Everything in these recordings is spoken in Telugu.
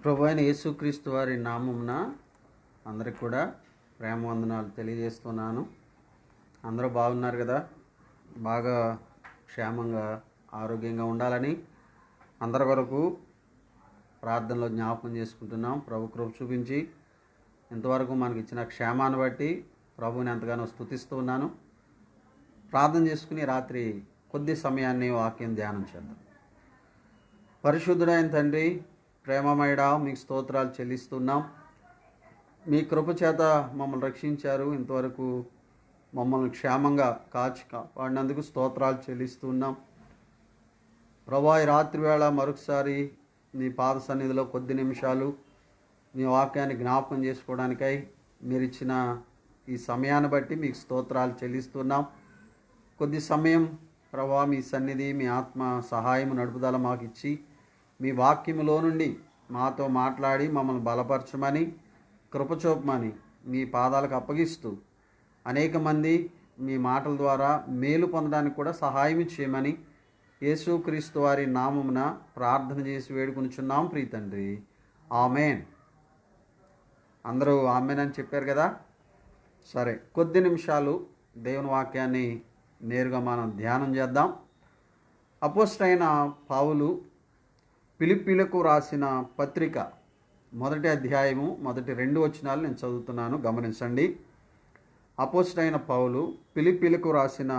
ప్రభు అయిన యేసుక్రీస్తు వారి నామమున అందరికి కూడా ప్రేమ వందనాలు తెలియజేస్తున్నాను. అందరూ బాగున్నారు కదా? బాగా క్షేమంగా ఆరోగ్యంగా ఉండాలని అందరి వరకు ప్రార్థనలో జ్ఞాపకం చేసుకుంటున్నాం. ప్రభు కృప చూపించి ఇంతవరకు మనకి ఇచ్చిన క్షేమాన్ని బట్టి ప్రభువుని ఎంతగానో స్తుతిస్తూ ఉన్నాను. ప్రార్థన చేసుకుని రాత్రి కొద్ది సమయాన్ని వాక్యం ధ్యానం చేద్దాం. పరిశుద్ధుడైన తండ్రి, ప్రేమమయుడా, మీకు స్తోత్రాలు చెల్లిస్తున్నాం. మీ కృప చేత మమ్మల్ని రక్షించారు. ఇంతవరకు మమ్మల్ని క్షేమంగా కాపాడినందుకు స్తోత్రాలు చెల్లిస్తున్నాం. ప్రభా, ఈ రాత్రి వేళ మరొకసారి నీ పాద సన్నిధిలో కొద్ది నిమిషాలు మీ వాక్యాన్ని జ్ఞాపకం చేసుకోవడానికై మీరు ఇచ్చిన ఈ సమయాన్ని బట్టి మీకు స్తోత్రాలు చెల్లిస్తున్నాం. కొద్ది సమయం ప్రభా, మీ సన్నిధి, మీ ఆత్మ సహాయం నడుపుదల మాకు ఇచ్చి మీ వాక్యములో నుండి మాతో మాట్లాడి మమ్మల్ని బలపరచమని, కృపచూపమని మీ పాదాలకు అప్పగిస్తూ అనేక మంది మీ మాటల ద్వారా మేలు పొందడానికి కూడా సహాయం చేయమని యేసుక్రీస్తు వారి నామమున ప్రార్థన చేసి వేడుకొనుచున్నాం ప్రీతండ్రి. ఆమెన్. అందరూ ఆమెన్ అని చెప్పారు కదా? సరే, కొద్ది నిమిషాలు దేవుని వాక్యాన్ని నేరుగా మనం ధ్యానం చేద్దాం. అపోస్తలుడైన పౌలు ఫిలిప్పీలకు రాసిన పత్రిక 1వ అధ్యాయము 1-2 వచనాలు నేను చదువుతున్నాను, గమనించండి. అపోస్తలుడైన పౌలు ఫిలిప్పీలకు రాసిన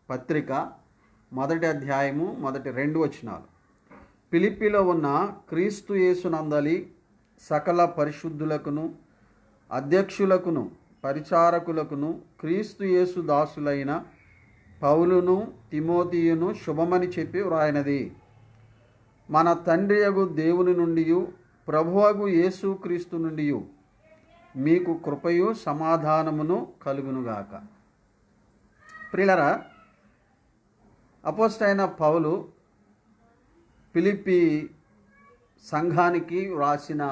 పత్రిక 1వ అధ్యాయము 1-2 వచనాలు. ఫిలిప్పీలో ఉన్న క్రీస్తు యేసునందలి సకల పరిశుద్ధులకును అధ్యక్షులకును పరిచారకులకును క్రీస్తు యేసు దాసులైన పౌలును తిమోతియును శుభమని చెప్పి వ్రాయినది. మన తండ్రియగు దేవుని నుండి ప్రభువగు యేసుక్రీస్తు నుండి మీకు కృపయు సమాధానమును కలుగునుగాక. ప్రియులారా, అపోస్తలుడైన పౌలు ఫిలిప్పీ సంఘానికి రాసిన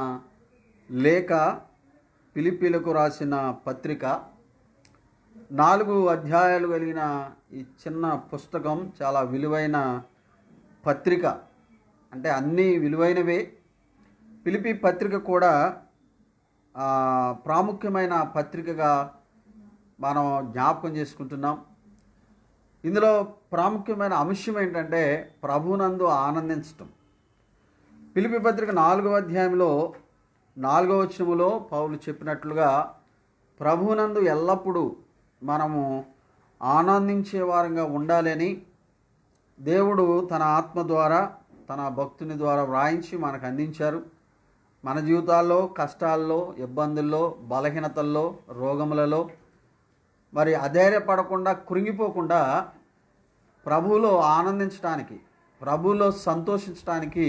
లేఖ, ఫిలిప్పీలకు రాసిన పత్రిక 4 అధ్యాయాలు కలిగిన ఈ చిన్న పుస్తకం చాలా విలువైన పత్రిక. అంటే అన్నీ విలువైనవే. ఫిలిప్పీ పత్రిక కూడా ప్రాముఖ్యమైన పత్రికగా మనం జ్ఞాపకం చేసుకుంటున్నాం. ఇందులో ప్రాముఖ్యమైన అంశం ఏంటంటే ప్రభువునందు ఆనందించటం. ఫిలిప్పీ పత్రిక 4వ అధ్యాయంలో 4వ వచనములో పౌలు చెప్పినట్లుగా ప్రభువునందు ఎల్లప్పుడూ మనము ఆనందించే వారంగా ఉండాలని దేవుడు తన ఆత్మ ద్వారా, తన భక్తుని ద్వారా వ్రాయించి మనకు అందించారు. మన జీవితాల్లో కష్టాల్లో, ఇబ్బందుల్లో, బలహీనతల్లో, రోగములలో మరి అధైర్యపడకుండా, కృంగిపోకుండా ప్రభువులో ఆనందించడానికి, ప్రభువులో సంతోషించడానికి,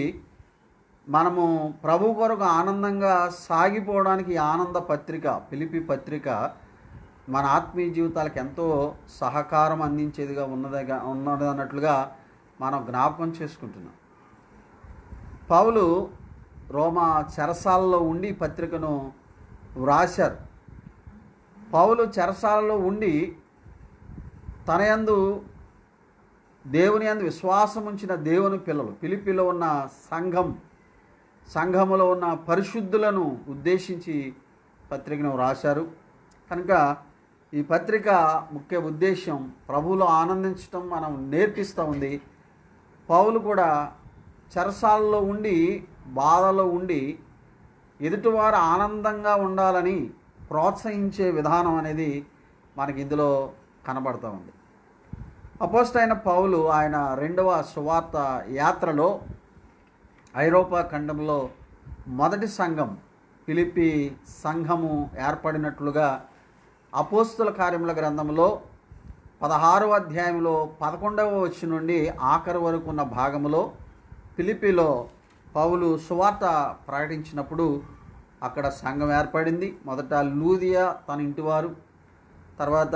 మనము ప్రభు కొరకు ఆనందంగా సాగిపోవడానికి ఆనంద పత్రిక, ఫిలిప్పీ పత్రిక మన ఆత్మీయ జీవితాలకు ఎంతో సహకారం అందించేదిగా ఉన్నది అన్నట్లుగా మనం జ్ఞాపకం చేసుకుంటున్నాం. పౌలు రోమా చెరసాలలో ఉండి పత్రికను వ్రాశారు. పౌలు చెరసాలలో ఉండి తన యందు దేవుని యందు విశ్వాసం ఉంచిన దేవుని పిల్లలు, ఫిలిప్పీలో ఉన్న సంఘములో ఉన్న పరిశుద్ధులను ఉద్దేశించి పత్రికను వ్రాశారు. కనుక ఈ పత్రిక ముఖ్య ఉద్దేశం ప్రభువులో ఆనందించడం మనం నేర్పిస్తూ ఉంది. పౌలు కూడా చెరసాలలో ఉండి, బాధలో ఉండి ఎదుటివారు ఆనందంగా ఉండాలని ప్రోత్సహించే విధానం అనేది మనకి ఇందులో కనబడుతూ ఉంది. అపోస్తలుడైన పౌలు ఆయన 2వ సువార్త యాత్రలో ఐరోపా ఖండంలో మొదటి సంఘం, ఫిలిప్పీ సంఘము ఏర్పడినట్లుగా అపోస్తల కార్యముల గ్రంథంలో 16వ అధ్యాయంలో 11వ వచనం నుండి ఆఖరి వరకు ఉన్న భాగంలో ఫిలిప్పీలో పౌలు సువార్త ప్రకటించినప్పుడు అక్కడ సంఘం ఏర్పడింది. మొదట లూదియా తన ఇంటివారు, తర్వాత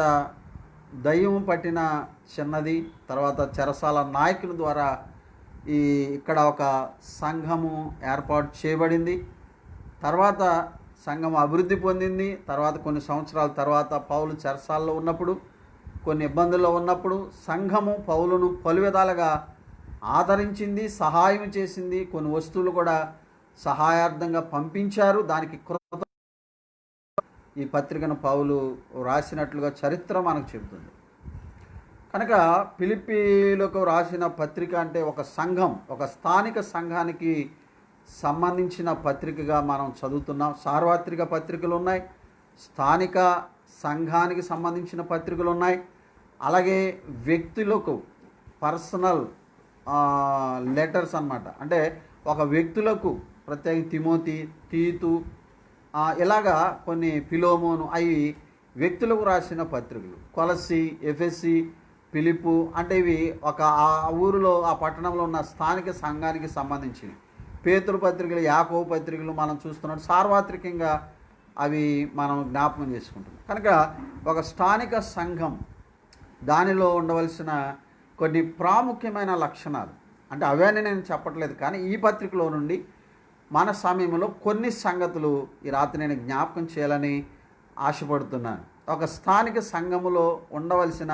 దయ్యం పట్టిన చిన్నది, తర్వాత చెరసాల నాయకుల ద్వారా ఇక్కడ ఒక సంఘము ఏర్పాటు చేయబడింది. తర్వాత సంఘం అభివృద్ధి పొందింది. తర్వాత కొన్ని సంవత్సరాల తర్వాత పౌలు చెరసాలలో ఉన్నప్పుడు, కొన్ని ఇబ్బందుల్లో ఉన్నప్పుడు సంఘము పౌలును పలు విధాలుగా ఆదరించింది, సహాయం చేసింది. కొన్ని వస్తువులు కూడా సహాయార్థంగా పంపించారు. దానికి ఈ పత్రికను పౌలు రాసినట్లుగా చరిత్ర మనకు చెబుతుంది. కనుక ఫిలిప్పీలకు రాసిన పత్రిక అంటే ఒక సంఘం, ఒక స్థానిక సంఘానికి సంబంధించిన పత్రికగా మనం చదువుతున్నాం. సార్వత్రిక పత్రికలు ఉన్నాయి, స్థానిక సంఘానికి సంబంధించిన పత్రికలు ఉన్నాయి, అలాగే వ్యక్తులకు పర్సనల్ లెటర్స్ అన్నమాట. అంటే ఒక వ్యక్తులకు ప్రత్యేక తిమోతి, తీతు, ఇలాగా కొన్ని ఫిలోమోను, అవి వ్యక్తులకు రాసిన పత్రికలు. కొలసి, ఎఫెసి, ఫిలిప్పు అంటే ఇవి ఒక ఆ ఊరిలో ఆ పట్టణంలో ఉన్న స్థానిక సంఘానికి సంబంధించినవి. పేతురు పత్రికలు, యాకోబు పత్రికలు మనం చూస్తున్నాం. సార్వత్రికంగా అవి మనం జ్ఞాపకం చేసుకుంటున్నాం. కనుక ఒక స్థానిక సంఘం దానిలో ఉండవలసిన కొన్ని ప్రాముఖ్యమైన లక్షణాలు, అంటే అవన్నీ నేను చెప్పట్లేదు, కానీ ఈ పత్రికలో నుండి మన సమయంలో కొన్ని సంగతులు ఈ రాత్రి నేను జ్ఞాపకం చేయాలని ఆశపడుతున్నాను. ఒక స్థానిక సంఘములో ఉండవలసిన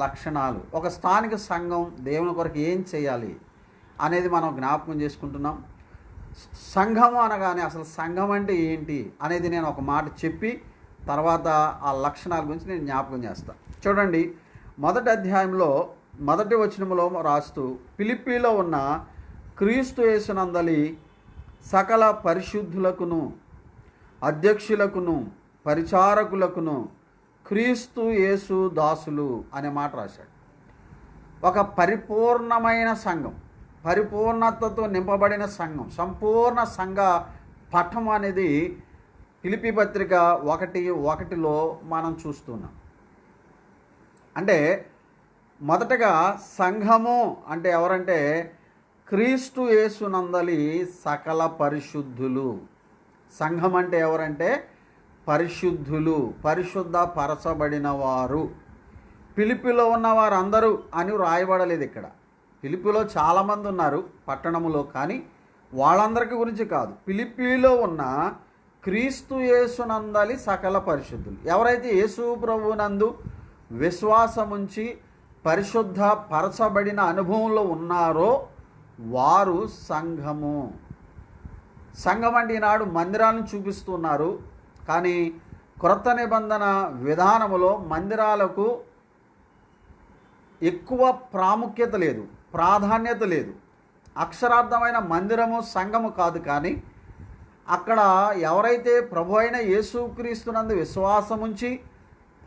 లక్షణాలు, ఒక స్థానిక సంఘం దేవుని కొరకు ఏం చేయాలి అనేది మనం జ్ఞాపకం చేసుకుంటున్నాం. సంఘము అనగానే అసలు సంఘం అంటే ఏంటి అనేది నేను ఒక మాట చెప్పి తర్వాత ఆ లక్షణాల గురించి నేను జ్ఞాపకం చేస్తాను. చూడండి, మొదటి అధ్యాయంలో మొదటి వచనములో రాస్తూ, ఫిలిప్పీలో ఉన్న క్రీస్తు యేసునందలి సకల పరిశుద్ధులకును అధ్యక్షులకును పరిచారకులకును క్రీస్తు యేసు దాసులు అనే మాట రాశాడు. ఒక పరిపూర్ణమైన సంఘం, పరిపూర్ణతతో నింపబడిన సంఘం, సంపూర్ణ సంఘ పఠం అనేది ఫిలిప్పీ పత్రిక 1:1 మనం చూస్తున్నాం. అంటే మొదటగా సంఘము అంటే ఎవరంటే క్రీస్తు యేసునందలి సకల పరిశుద్ధులు. సంఘం అంటే ఎవరంటే పరిశుద్ధులు, పరిశుద్ధ పరచబడిన వారు. ఫిలిప్పీలో ఉన్న వారందరూ అని రాయబడలేదు ఇక్కడ. ఫిలిప్పీలో చాలామంది ఉన్నారు పట్టణములో, కానీ వాళ్ళందరికీ గురించి కాదు. ఫిలిప్పీలో ఉన్న క్రీస్తు యేసునందలి సకల పరిశుద్ధులు, ఎవరైతే యేసు ప్రభువునందు విశ్వాసముంచి పరిశుద్ధ పరచబడిన అనుభవంలో ఉన్నారో వారు సంఘము. సంఘం అంటే ఈనాడు మందిరాలను చూపిస్తున్నారు, కానీ క్రొత్త నిబంధన విధానములో మందిరాలకు ఎక్కువ ప్రాముఖ్యత లేదు, ప్రాధాన్యత లేదు. అక్షరార్థమైన మందిరము సంఘము కాదు, కానీ అక్కడ ఎవరైతే ప్రభు అయిన యేసుక్రీస్తునందు విశ్వాసముంచి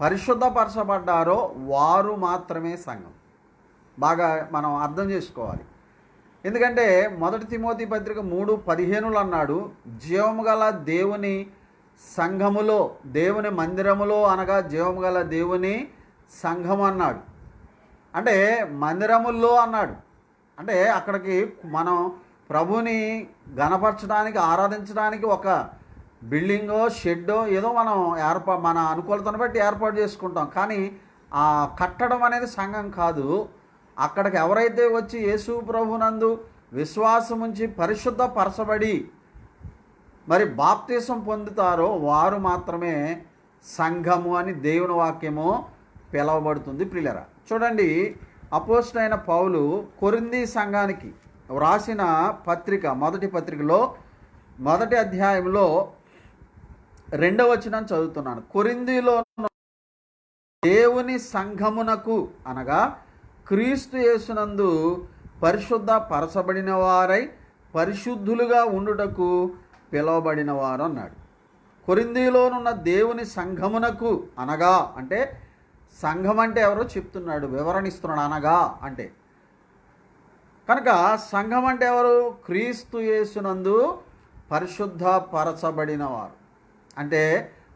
పరిశుద్ధపరచబడ్డారో వారు మాత్రమే సంఘం. బాగా మనం అర్థం చేసుకోవాలి. ఎందుకంటే మొదటి తిమోతి పత్రిక 3:15 అన్నాడు, జీవము గల దేవుని సంఘములో, దేవుని మందిరములో అనగా జీవము గల దేవుని సంఘం అన్నాడు. అంటే మందిరముల్లో అన్నాడు. అంటే అక్కడికి మనం ప్రభుని గణపరచడానికి, ఆరాధించడానికి ఒక బిల్డింగో షెడ్డో ఏదో మనం మన అనుకూలతను బట్టి ఏర్పాటు చేసుకుంటాం, కానీ ఆ కట్టడం అనేది సంఘం కాదు. అక్కడికి ఎవరైతే వచ్చి యేసు ప్రభునందు విశ్వాసముంచి పరిశుద్ధ పరచబడి మరి బాప్తీసం పొందుతారో వారు మాత్రమే సంఘము అని దేవుని వాక్యము పిలవబడుతుంది. ప్రియులరా, చూడండి, అపోస్తలుడైన పౌలు కొరింథీ సంఘానికి వ్రాసిన పత్రిక, మొదటి పత్రికలో మొదటి అధ్యాయంలో 2వ వచనం చదువుతున్నాను. కొరింథీలో దేవుని సంఘమునకు అనగా క్రీస్తు యేసునందు పరిశుద్ధ పరచబడిన వారై పరిశుద్ధులుగా ఉండుటకు పిలువబడిన వారు అన్నాడు. కొరింథీలోనున్న దేవుని సంఘమునకు అనగా అంటే సంఘం అంటే ఎవరో చెప్తున్నాడు, వివరణిస్తున్నాడు. అనగా అంటే కనుక సంఘం అంటే ఎవరు? క్రీస్తు యేసునందు పరిశుద్ధ పరచబడిన వారు. అంటే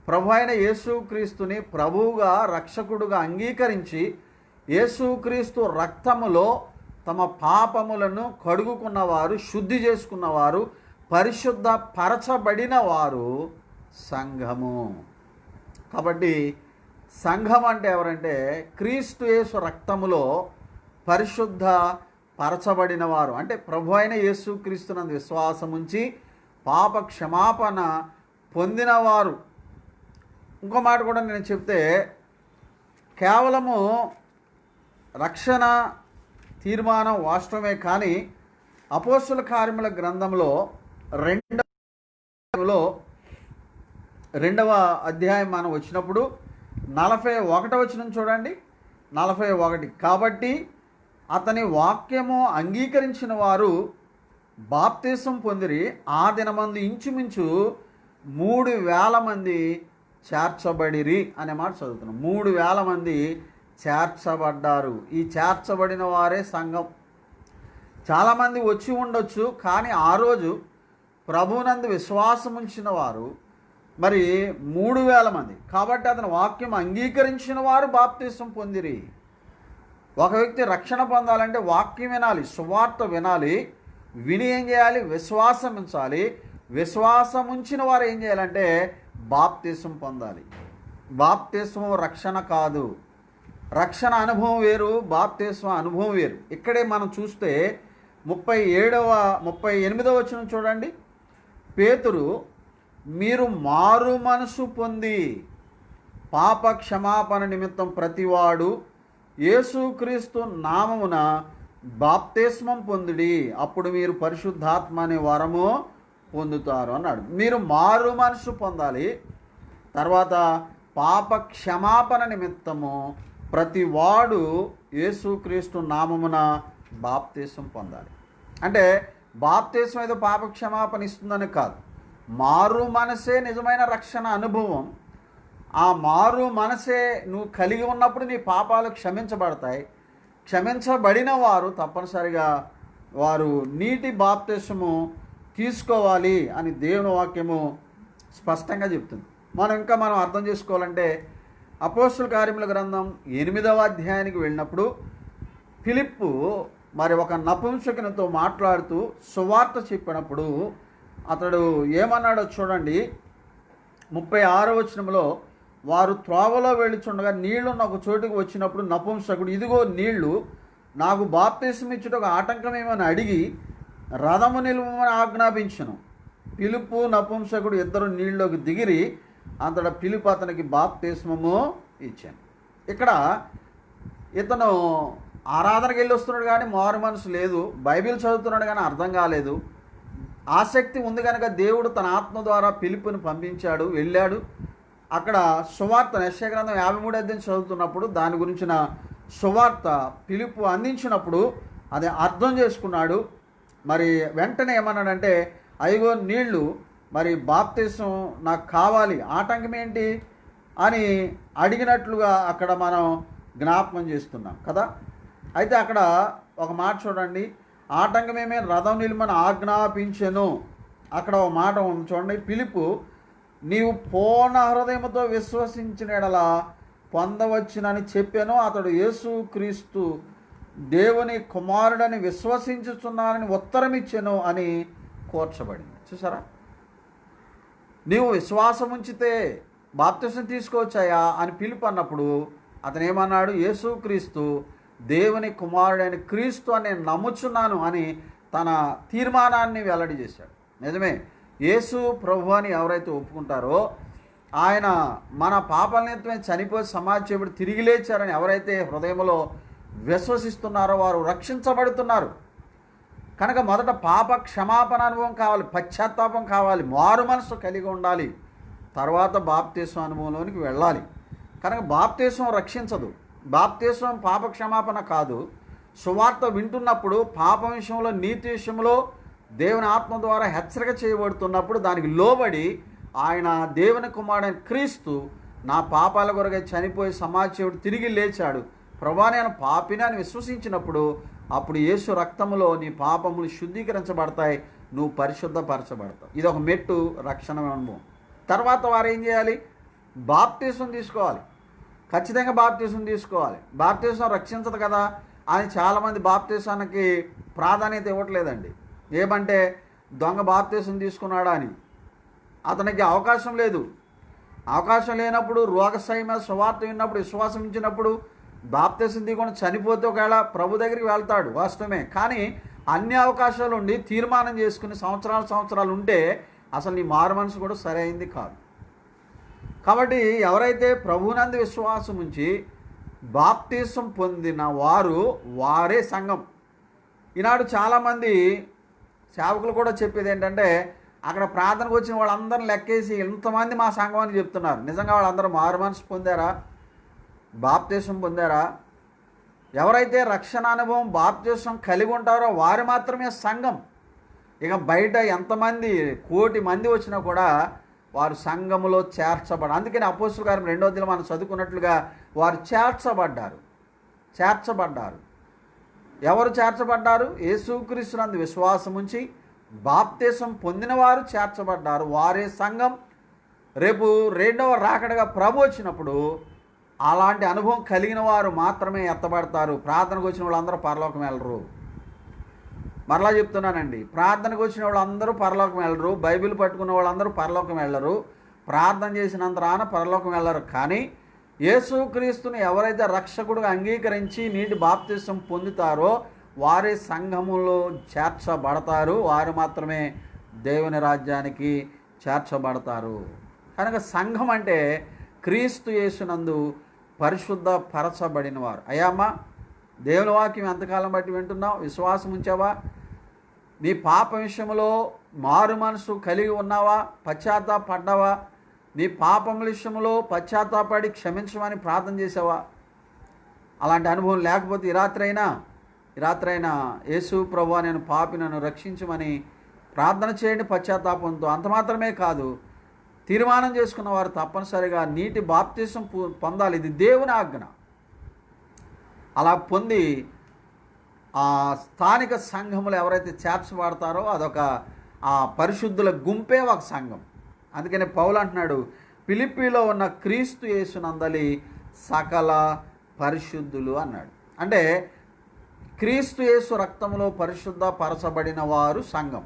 ప్రభు అయిన యేసుక్రీస్తుని ప్రభువుగా రక్షకుడుగా అంగీకరించి యేసుక్రీస్తు రక్తములో తమ పాపములను కడుగుకున్నవారు, శుద్ధి చేసుకున్నవారు, పరిశుద్ధ పరచబడిన వారు సంఘము. కాబట్టి సంఘం అంటే ఎవరంటే క్రీస్తు యేసు రక్తములో పరిశుద్ధ పరచబడిన వారు. అంటే ప్రభు అయిన యేసుక్రీస్తునందు విశ్వాసముంచి పాప క్షమాపణ పొందినవారు. ఇంకో మాట కూడా నేను చెప్తే, కేవలము రక్షణ తీర్మానం వాస్తవమే, కానీ అపోస్తుల కార్యముల గ్రంథంలో రెండవ అధ్యాయం మనం వచ్చినప్పుడు 41 వచనం చూడండి. 41. కాబట్టి అతని వాక్యము అంగీకరించిన వారు బాప్తిసం పొందిరి. ఆ దినమందు ఇంచుమించు 3,000 మంది చేర్చబడిరి అనే మాట చదువుతున్నాం. 3,000 మంది చేర్చబడ్డారు. ఈ చేర్చబడిన వారే సంఘం. చాలామంది వచ్చి ఉండొచ్చు, కానీ ఆ రోజు ప్రభువునందు విశ్వాసం ఉంచిన వారు మరి 3,000 మంది. కాబట్టి అతని వాక్యం అంగీకరించిన వారు బాప్తిసం పొందిరి. ఒక వ్యక్తి రక్షణ పొందాలంటే వాక్యం వినాలి, సువార్త వినాలి. విని ఏం చేయాలి? విశ్వాసం ఉంచాలి. విశ్వాసం ఉంచిన వారు ఏం చేయాలంటే బాప్తిసం పొందాలి. బాప్తిసం రక్షణ కాదు. రక్షణ అనుభవం వేరు, బాప్తిసం అనుభవం వేరు. ఇక్కడే మనం చూస్తే 38వ వచనం చూడండి. పేతురు, మీరు మారు మనసు పొంది పాప క్షమాపణ నిమిత్తం ప్రతివాడు యేసుక్రీస్తు నామమున బాప్తిస్మం పొందుడి, అప్పుడు మీరు పరిశుద్ధాత్మ అనే వరము పొందుతారు అన్నాడు. మీరు మారు మనసు పొందాలి. తర్వాత పాప క్షమాపణ నిమిత్తము ప్రతివాడు యేసుక్రీస్తు నామమున బాప్తిసం పొందాలి. అంటే బాప్తిసం ఏదో పాప క్షమాపణ ఇస్తుందని కాదు. మారు మనసే నిజమైన రక్షణ అనుభవం. ఆ మారు మనసే నువ్వు కలిగి ఉన్నప్పుడు నీ పాపాలు క్షమించబడతాయి. క్షమించబడిన వారు తప్పనిసరిగా వారు నీటి బాప్తిసము తీసుకోవాలి అని దేవుని వాక్యము స్పష్టంగా చెప్తుంది. మనం అర్థం చేసుకోవాలంటే అపోస్తుల కార్యముల గ్రంథం 8వ అధ్యాయానికి వెళ్ళినప్పుడు ఫిలిప్పు మరి ఒక నపుంసకునితో మాట్లాడుతూ సువార్త చెప్పినప్పుడు అతడు ఏమన్నాడో చూడండి. 36వ వచనంలో, వారు త్రోవలో వెళ్ళుచుండగా నీళ్లున్న ఒక చోటుకు వచ్చినప్పుడు నపుంసకుడు, ఇదిగో నీళ్లు, నాకు బాప్తిసం ఇచ్చుటకు ఆటంకమేమని అడిగి రథము నిలువమని ఆజ్ఞాపించను. పిలుపు నపుంసకుడు ఇద్దరు నీళ్ళలోకి దిగిరి. అంతటా పిలుపు అతనికి బాప్తిస్మము ఇచ్చాను. ఇక్కడ ఇతను ఆరాధనకి వెళ్ళి వస్తున్నాడు కానీ మారు మనసు లేదు. బైబిల్ చదువుతున్నాడు కానీ అర్థం కాలేదు. ఆసక్తి ఉంది కనుక దేవుడు తన ఆత్మ ద్వారా పిలుపుని పంపించాడు, వెళ్ళాడు. అక్కడ సువార్త యెషయా గ్రంథం 53వ అధ్యాయం చదువుతున్నప్పుడు దాని గురించిన సువార్త పిలుపు అందించినప్పుడు అది అర్థం చేసుకున్నాడు. మరి వెంటనే ఏమన్నాడంటే, అయ్యో నీళ్లు, మరి బాప్తిసం నాకు కావాలి, ఆటంకం ఏంటి అని అడిగినట్లుగా అక్కడ మనం జ్ఞాపకం చేస్తున్నాం కదా. అయితే అక్కడ ఒక మాట చూడండి, ఆటంకమేమే రథం నిలుమని ఆజ్ఞాపించెను. అక్కడ ఒక మాట ఉంది చూడండి. పిలుపు, నీవు పూర్ణ హృదయముతో విశ్వసించిన ఎడలా పొందవచ్చునని చెప్పాను. అతడు యేసుక్రీస్తు దేవుని కుమారుడని విశ్వసించుచున్నానని ఉత్తరం ఇచ్చెను అని కూర్చబడింది. చూసారా? నీవు విశ్వాసం ఉంచితే బాప్తిసం తీసుకోవచ్చాయా అని పిలుపు అన్నప్పుడు అతను ఏమన్నాడు? యేసుక్రీస్తు దేవుని కుమారుడైన క్రీస్తు అని నేను నమ్ముచున్నాను అని తన తీర్మానాన్ని వెల్లడి చేశాడు. నిజమే, యేసు ప్రభు అని ఎవరైతే ఒప్పుకుంటారో, ఆయన మన పాపాల నిమిత్తమే చనిపోయి సమాధి చేయబడి తిరిగి లేచారని ఎవరైతే హృదయంలో విశ్వసిస్తున్నారో వారు రక్షించబడుతున్నారు. కనుక మొదట పాప క్షమాపణ అనుభవం కావాలి, పశ్చాత్తాపం కావాలి, మారు మనసు కలిగి ఉండాలి. తర్వాత బాప్తిసం అనుభవంలోనికి వెళ్ళాలి. కనుక బాప్తిసం రక్షించదు. బాప్తిసం పాప క్షమాపణ కాదు. సువార్త వింటున్నప్పుడు పాపం విషయంలో, నీతి విషయంలో దేవుని ఆత్మ ద్వారా హెచ్చరిక చేయబడుతున్నప్పుడు దానికి లోబడి ఆయన దేవుని కుమారుడైన క్రీస్తు నా పాపాల కొరకై చనిపోయి సమాధి చేయబడి తిరిగి లేచాడు, ప్రభువా నేను పాపిని అని విశ్వసించినప్పుడు అప్పుడు యేసు రక్తములో నీ పాపములు శుద్ధీకరించబడతాయి, నువ్వు పరిశుద్ధపరచబడతావు. ఇది ఒక మెట్టు, రక్షణ అనుభవం. తర్వాత వారు ఏం చేయాలి? బాప్తిసం తీసుకోవాలి. ఖచ్చితంగా బాప్తిసం తీసుకోవాలి. బాప్తిసం రక్షించదు కదా అని చాలామంది బాప్తిసానికి ప్రాధాన్యత ఇవ్వట్లేదండి. ఏమంటే దొంగ బాప్తిసం తీసుకున్నాడా అని. అతనికి అవకాశం లేదు. అవకాశం లేనప్పుడు, రోగశయం మీద సువార్త విన్నప్పుడు, విశ్వాసం ఇచ్చినప్పుడు బాప్తిసం తీయకుండా చనిపోతే ఒకవేళ ప్రభు దగ్గరికి వెళ్తాడు, వాస్తవమే. కానీ అన్ని అవకాశాలు ఉండి తీర్మానం చేసుకుని సంవత్సరాలు ఉంటే అసలు నీ మారు మనసు కూడా సరైంది కాదు. కాబట్టి ఎవరైతే ప్రభువునందు విశ్వాసం ఉంచి బాప్తిసం పొందిన వారే సంఘం. ఈనాడు చాలామంది సేవకులు కూడా చెప్పేది ఏంటంటే, అక్కడ ప్రార్థనకు వచ్చిన వాళ్ళందరిని లెక్కేసి ఇంతమంది మా సంఘం అని చెప్తున్నారు. నిజంగా వాళ్ళందరూ మారు మనసు పొందారా? బాప్తీసం పొందారా? ఎవరైతే రక్షణ అనుభవం బాప్తీసం కలిగి ఉంటారో వారు మాత్రమే సంఘం. ఇక బయట ఎంతమంది 1,000,000 మంది వచ్చినా కూడా వారు సంఘములో చేర్చబడ్డారు. అందుకని అపోస్తలుల కార్యం 2వ అధ్యాయంలో మనం చదువుకున్నట్లుగా వారు చేర్చబడ్డారు. ఎవరు చేర్చబడ్డారు? యేసుక్రీస్తునందు విశ్వాసం ఉంచి బాప్తీసం పొందిన వారు చేర్చబడ్డారు. వారే సంఘం. రేపు 2వ రాకడగా ప్రభు వచ్చినప్పుడు అలాంటి అనుభవం కలిగిన వారు మాత్రమే ఎత్తబడతారు. ప్రార్థనకు వచ్చిన వాళ్ళందరూ పరలోకం వెళ్ళరు. మరలా చెప్తున్నానండి, ప్రార్థనకు వచ్చిన వాళ్ళందరూ పరలోకం వెళ్ళరు. బైబిల్ పట్టుకున్న వాళ్ళందరూ పరలోకం వెళ్ళరు. ప్రార్థన చేసినంతరాన పరలోకం వెళ్ళరు. కానీ యేసుక్రీస్తుని ఎవరైతే రక్షకుడుగా అంగీకరించి నీటి బాప్తిసం పొందుతారో వారే సంఘములో చేర్చబడతారు. వారు మాత్రమే దేవుని రాజ్యానికి చేర్చబడతారు. కనుక సంఘం అంటే క్రీస్తు యేసునందు పరిశుద్ధ పరచబడిన వారు. అయ్యామ్మా, దేవుని వాక్యం ఎంతకాలం బట్టి వింటున్నావు? విశ్వాసం ఉంచావా? నీ పాప విషయంలో మారు మనసు కలిగి ఉన్నావా? పశ్చాత్తాపడ్డావా? నీ పాపముల విషయంలో పశ్చాత్తాపడి క్షమించమని ప్రార్థన చేసావా? అలాంటి అనుభవం లేకపోతే ఈ రాత్రైనా యేసు ప్రభువా నేను పాపి, నన్ను రక్షించమని ప్రార్థన చేయండి పశ్చాత్తాపంతో. అంత మాత్రమే కాదు, తీర్మానం చేసుకున్న వారు తప్పనిసరిగా నీటి బాప్తిసం పొందాలి. ఇది దేవుని ఆజ్ఞ. అలా పొంది ఆ స్థానిక సంఘములు ఎవరైతే చేర్చబడతారో అదొక ఆ పరిశుద్ధుల గుంపే ఒక సంఘం. అందుకని పౌలు అంటున్నాడు, ఫిలిప్పీలో ఉన్న క్రీస్తు యేసునందలి సకల పరిశుద్ధులు అన్నాడు. అంటే క్రీస్తు యేసు రక్తములో పరిశుద్ధ పరచబడిన వారు సంఘం.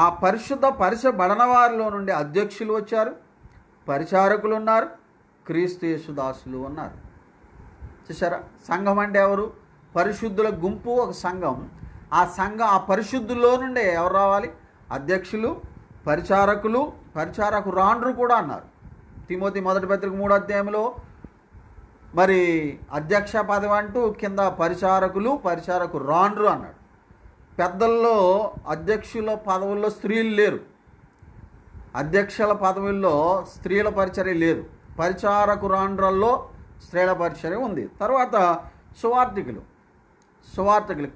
ఆ పరిశుద్ధ పరచబడిన వారిలో నుండి అధ్యక్షులు వచ్చారు, పరిచారకులు ఉన్నారు, క్రీస్తు యేసు దాసులు ఉన్నారు. చూసారా? సంఘం అంటే ఎవరు? పరిశుద్ధుల గుంపు ఒక సంఘం. ఆ పరిశుద్ధుల్లో నుండే ఎవరు రావాలి? అధ్యక్షులు, పరిచారకురాండ్రు కూడా అన్నారు. తిమోతి 1వ పత్రిక 3వ అధ్యాయంలో మరి అధ్యక్ష పదవి అంటూ కింద పరిచారకురాండ్రు అన్నాడు. పెద్దల్లో అధ్యక్షుల పదవుల్లో స్త్రీలు లేరు, అధ్యక్షుల పదవుల్లో స్త్రీల పరిచర్య లేదు, పరిచారకురాండ్రల్లో స్త్రీల పరిచర్య ఉంది. తర్వాత సువార్థికులు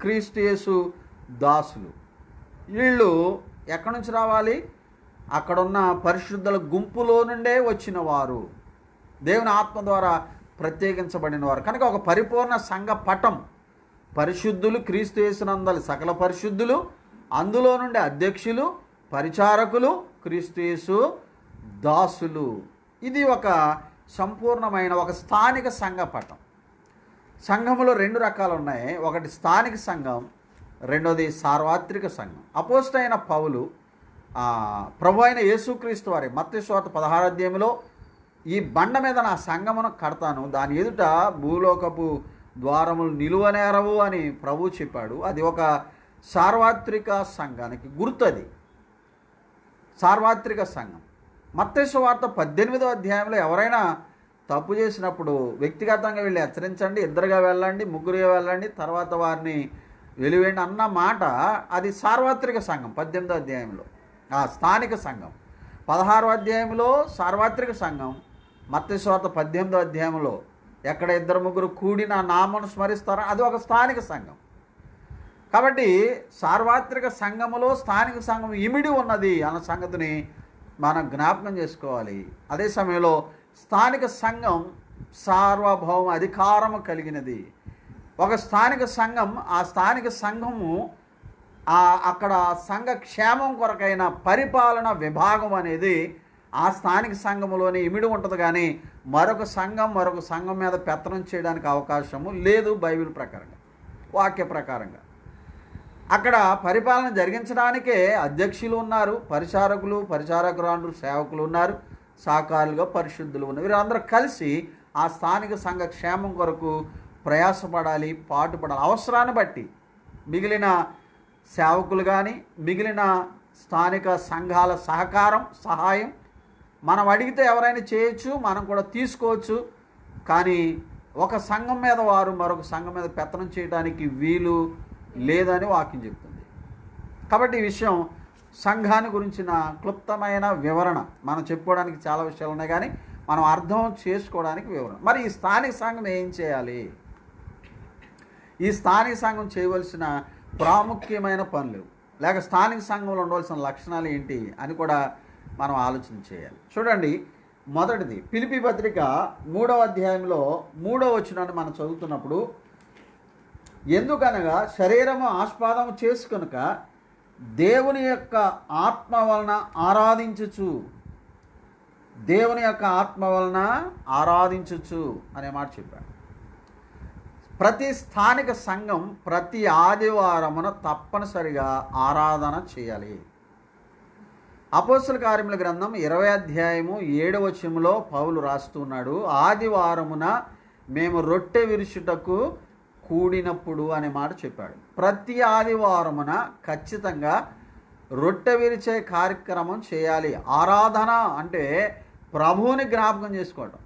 క్రీస్తు యేసు దాసులు. వీళ్ళు ఎక్కడి నుంచి రావాలి? అక్కడున్న పరిశుద్ధుల గుంపులో నుండే వచ్చిన వారు, దేవుని ఆత్మ ద్వారా ప్రత్యేకించబడిన వారు. కనుక ఒక పరిపూర్ణ సంఘ పటం. పరిశుద్ధులు, క్రీస్తు యేసునందలి సకల పరిశుద్ధులు, అందులో నుండి అధ్యక్షులు, పరిచారకులు, క్రీస్తు యేసు దాసులు. ఇది ఒక సంపూర్ణమైన ఒక స్థానిక సంఘ పటం. సంఘములో 2 రకాలు ఉన్నాయి. ఒకటి స్థానిక సంఘం, రెండోది సార్వత్రిక సంఘం. అపోస్తలుడైన పౌలు ప్రభు అయిన యేసుక్రీస్తు వారి మత్తయి సువార్త 16వ అధ్యాయంలో ఈ బండ మీద నా సంఘమును కడతాను, దాని ఎదుట భూలోకపు ద్వారములు నిలువనేరవు అని ప్రభు చెప్పాడు. అది ఒక సార్వత్రిక సంఘానికి గుర్తు. అది సార్వత్రిక సంఘం. మత్తయి సువార్త 18వ అధ్యాయంలో ఎవరైనా తప్పు చేసినప్పుడు వ్యక్తిగతంగా వెళ్ళి హెచ్చరించండి, 2గా వెళ్ళండి, 3గా వెళ్ళండి, తర్వాత వారిని వెలివేయండి అన్న మాట అది సార్వత్రిక సంఘం 18వ అధ్యాయంలో. ఆ స్థానిక సంఘం 16వ అధ్యాయంలో సార్వత్రిక సంఘం. మత్తయి సువార్త 18వ అధ్యాయంలో ఎక్కడ 2-3 కూడి నా నామను స్మరిస్తారో అది ఒక స్థానిక సంఘం. కాబట్టి సార్వత్రిక సంఘములో స్థానిక సంఘం ఇమిడి ఉన్నది అన్న సంగతిని మనం జ్ఞాపకం చేసుకోవాలి. అదే సమయంలో స్థానిక సంఘం సార్వభౌమ అధికారము కలిగినది. ఒక స్థానిక సంఘం, ఆ స్థానిక సంఘము అక్కడ సంఘ క్షేమం కొరకైన పరిపాలన విభాగం అనేది ఆ స్థానిక సంఘములోనే ఇమిడి ఉంటుంది. కానీ మరొక సంఘం మీద పెత్తనం చేయడానికి అవకాశము లేదు. బైబిల్ ప్రకారంగా, వాక్య ప్రకారంగా అక్కడ పరిపాలన జరిగించడానికే అధ్యక్షులు ఉన్నారు, పరిచారకురాండ్రు, సేవకులు ఉన్నారు, సాకారులుగా పరిశుద్ధులు ఉన్నారు. వీరందరూ కలిసి ఆ స్థానిక సంఘ క్షేమం కొరకు ప్రయాసపడాలి, పాటుపడాలి. అవసరాన్ని బట్టి మిగిలిన సేవకులు కానీ మిగిలిన స్థానిక సంఘాల సహాయం మనం అడిగితే ఎవరైనా చేయొచ్చు, మనం కూడా తీసుకోవచ్చు. కానీ ఒక సంఘం మీద వారు మరొక సంఘం మీద పెత్తనం చేయడానికి వీలు లేదని వాక్యం చెప్తుంది. కాబట్టి ఈ విషయం సంఘాన్ని గురించిన క్లుప్తమైన వివరణ. మనం చెప్పుకోవడానికి చాలా విషయాలు ఉన్నాయి, కానీ మనం అర్థం చేసుకోవడానికి వివరణ. మరి ఈ స్థానిక సంఘం ఏం చేయాలి? ఈ స్థానిక సంఘం చేయవలసిన ప్రాముఖ్యమైన పనులు, లేక స్థానిక సంఘంలో ఉండవలసిన లక్షణాలు ఏంటి అని కూడా మనం ఆలోచన చేయాలి. చూడండి, మొదటిది ఫిలిప్పీ పత్రిక 3వ అధ్యాయంలో 3వ వచనాన్ని మనం చదువుతున్నప్పుడు, ఎందుకనగా శరీరము ఆస్పాదము చేసుకొనుక దేవుని యొక్క ఆత్మ వలన ఆరాధించుచు, దేవుని యొక్క ఆత్మ వలన ఆరాధించుచు అనే మాట చెప్పాడు. ప్రతి స్థానిక సంఘం ప్రతి ఆదివారమున తప్పనిసరిగా ఆరాధన చేయాలి. అపోస్తల కార్యముల గ్రంథం 20వ అధ్యాయము 7వ వచనములో పౌలు రాస్తున్నాడు, ఆదివారమున మేము రొట్టె విరుచుటకు కూడినప్పుడు అనే మాట చెప్పాడు. ప్రతి ఆదివారమున ఖచ్చితంగా రొట్టె విరిచే కార్యక్రమం చేయాలి. ఆరాధన అంటే ప్రభువుని జ్ఞాపకం చేసుకోవడం.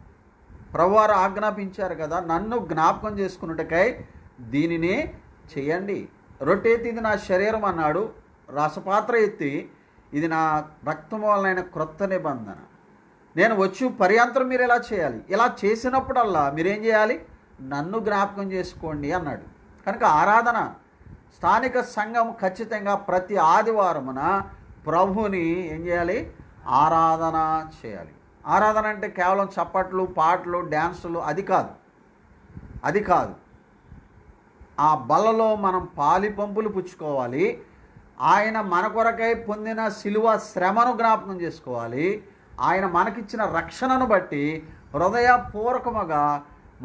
ప్రభువారు ఆజ్ఞాపించారు కదా, నన్ను జ్ఞాపకం చేసుకున్నట్టుకై దీనిని చేయండి. రొట్టె ఎత్తి ఇది నా శరీరం అన్నాడు, రసపాత్ర ఎత్తి ఇది నా రక్తం వలన క్రొత్త నిబంధన, నేను వచ్చి పర్యంతరం మీరు ఎలా చేయాలి, ఇలా చేసినప్పుడల్లా మీరేం చేయాలి, నన్ను జ్ఞాపకం చేసుకోండి అన్నాడు. కనుక ఆరాధన, స్థానిక సంఘం ఖచ్చితంగా ప్రతి ఆదివారమున ప్రభువుని ఏం చేయాలి, ఆరాధన చేయాలి. ఆరాధన అంటే కేవలం చప్పట్లు, పాటలు, డ్యాన్సులు అది కాదు. ఆ బలలో మనం పాలి పంపులు పుచ్చుకోవాలి. ఆయన మన కొరకై పొందిన శిలువ శ్రమను జ్ఞాపకం చేసుకోవాలి. ఆయన మనకిచ్చిన రక్షణను బట్టి హృదయపూర్వకముగా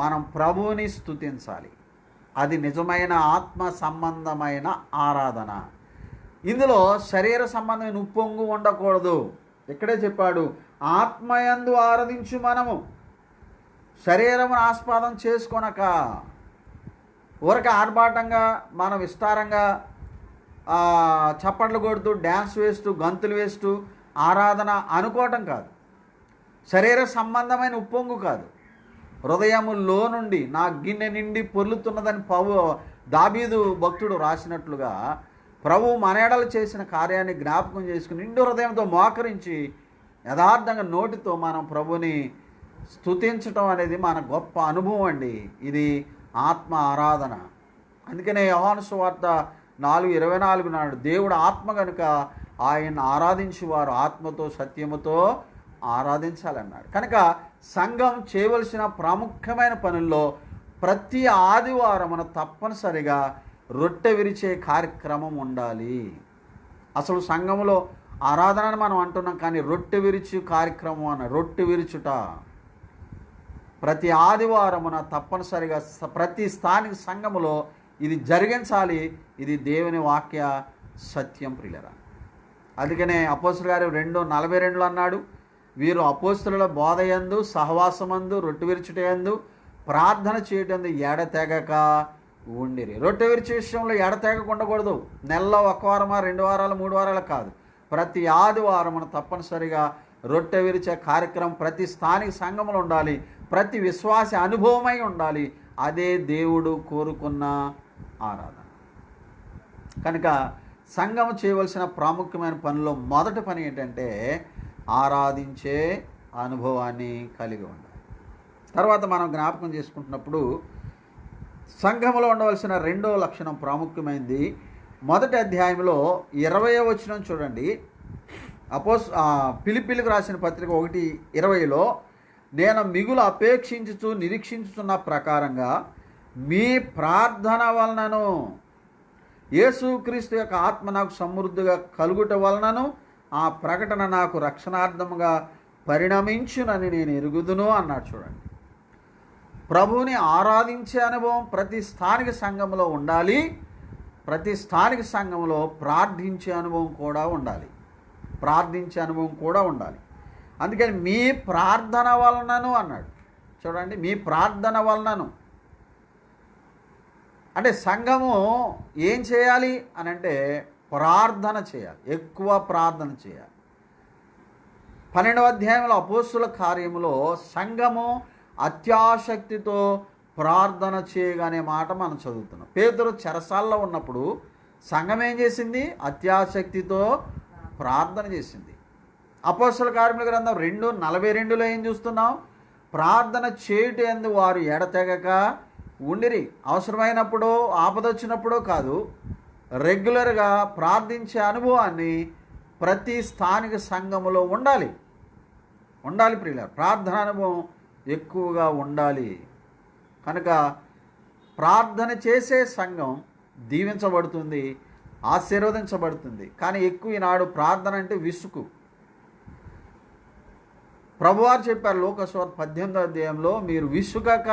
మనం ప్రభువుని స్తుతించాలి. అది నిజమైన ఆత్మ సంబంధమైన ఆరాధన. ఇందులో శరీర సంబంధమైన ఉప్పొంగు ఉండకూడదు. ఇక్కడే చెప్పాడు, ఆత్మయందు ఆరాధించు. మనము శరీరమును ఆస్పాదం చేసుకొనక ఊరక ఆర్భాటంగా మనం విస్తారంగా చప్పట్లు కొడుతూ డ్యాన్స్ వేస్తూ గంతులు వేస్తూ ఆరాధన అనుకోవటం కాదు. శరీర సంబంధమైన ఉప్పొంగు కాదు. హృదయములో నుండి నా గిన్నె నిండి పొర్లుతున్నదని దావీదు భక్తుడు రాసినట్లుగా ప్రభువు మనయడలు చేసిన కార్యాన్ని జ్ఞాపకం చేసుకుని నిండు హృదయంతో మోకరించి యథార్థంగా నోటితో మనం ప్రభుని స్తుతించటం అనేది మన గొప్ప అనుభవం అండి. ఇది ఆత్మ ఆరాధన. అందుకనే యోహాను సువార్త 4:24 నాడు దేవుడు ఆత్మ కనుక ఆయన ఆరాధించేవారు ఆత్మతో సత్యముతో ఆరాధించాలన్నాడు. కనుక సంఘం చేయవలసిన ప్రాముఖ్యమైన పనుల్లో ప్రతి ఆదివారమున తప్పనిసరిగా రొట్టె విరిచే కార్యక్రమం ఉండాలి. అసలు సంఘంలో ఆరాధనని మనం అంటున్నాం, కానీ రొట్టె విరిచే కార్యక్రమం అన్న రొట్టె విరుచుట ప్రతి ఆదివారమున తప్పనిసరిగా ప్రతి స్థానిక సంఘములో ఇది జరిగించాలి. ఇది దేవుని వాక్య సత్యం ప్రియులరా. అందుకనే అపోస్తలుల గారు 2:42 అన్నాడు, వీరు అపోస్తలుల బోధయందు సహవాసమందు రొట్టె విరుచుటయందు ప్రార్థన చేయటందు ఎడతెగక ఉండిరి. రొట్టె విరిచే విషయంలో ఎడతెగక ఉండకూడదు. నెలలో 1 వారమా 2 వారాలు 3 వారాలు కాదు, ప్రతి ఆదివారమున తప్పనిసరిగా రొట్టె విరిచే కార్యక్రమం ప్రతి స్థానిక సంఘంలో ఉండాలి. ప్రతి విశ్వాస అనుభవమై ఉండాలి. అదే దేవుడు కోరుకున్న ఆరాధన. కనుక సంఘం చేయవలసిన ప్రాముఖ్యమైన పనిలో మొదటి పని ఏంటంటే ఆరాధించే అనుభవాన్ని కలిగి ఉండాలి. తర్వాత మనం జ్ఞాపకం చేసుకుంటున్నప్పుడు సంఘంలో ఉండవలసిన రెండో లక్షణం ప్రాముఖ్యమైనది. మొదటి అధ్యాయంలో 20వ వచనం చూడండి. ఫిలిప్పీలకు రాసిన పత్రిక 1:20లో, నేను మిగులు అపేక్షించుచు నిరీక్షించుతున్న ప్రకారంగా మీ ప్రార్థన వలనను యేసుక్రీస్తు యొక్క ఆత్మ నాకు సమృద్ధిగా కలుగుట వలనను ఆ ప్రకటన నాకు రక్షణార్థముగా పరిణమించునని నేను ఎరుగుదును అన్నాడు. చూడండి, ప్రభువుని ఆరాధించే అనుభవం ప్రతి స్థానిక సంఘంలో ఉండాలి. ప్రతి స్థానిక సంఘంలో ప్రార్థించే అనుభవం కూడా ఉండాలి. అందుకని మీ ప్రార్థన వలనను అన్నాడు. చూడండి, మీ ప్రార్థన వలనను అంటే సంఘము ఏం చేయాలి అని అంటే ప్రార్థన చేయాలి, ఎక్కువ ప్రార్థన చేయాలి. 12వ అధ్యాయంలో అపోస్తుల కార్యములో సంఘము అత్యాసక్తితో ప్రార్థన చేయగానే మాట మనం చదువుతున్నాం. పేతురు చెరసాల్లో ఉన్నప్పుడు సంఘం ఏం చేసింది? అత్యాసక్తితో ప్రార్థన చేసింది. అపోస్తల కార్యముల గ్రంథం 2:42 ఏం చూస్తున్నాం? ప్రార్థన చేయుటందు వారు ఎడతెగక ఉండిరి. అవసరమైనప్పుడు, ఆపదొచ్చినప్పుడో కాదు, రెగ్యులర్గా ప్రార్థించే అనుభవాన్ని ప్రతి స్థానిక సంఘములో ఉండాలి ప్రియులారా. ప్రార్థన అనుభవం ఎక్కువగా ఉండాలి. కనుక ప్రార్థన చేసే సంఘం దీవించబడుతుంది, ఆశీర్వదించబడుతుంది. కానీ ఎక్కువ ఈనాడు ప్రార్థన అంటే విసుగు. ప్రభువారు చెప్పారు లోకసువార్త 18వ అధ్యాయంలో, మీరు విసుగక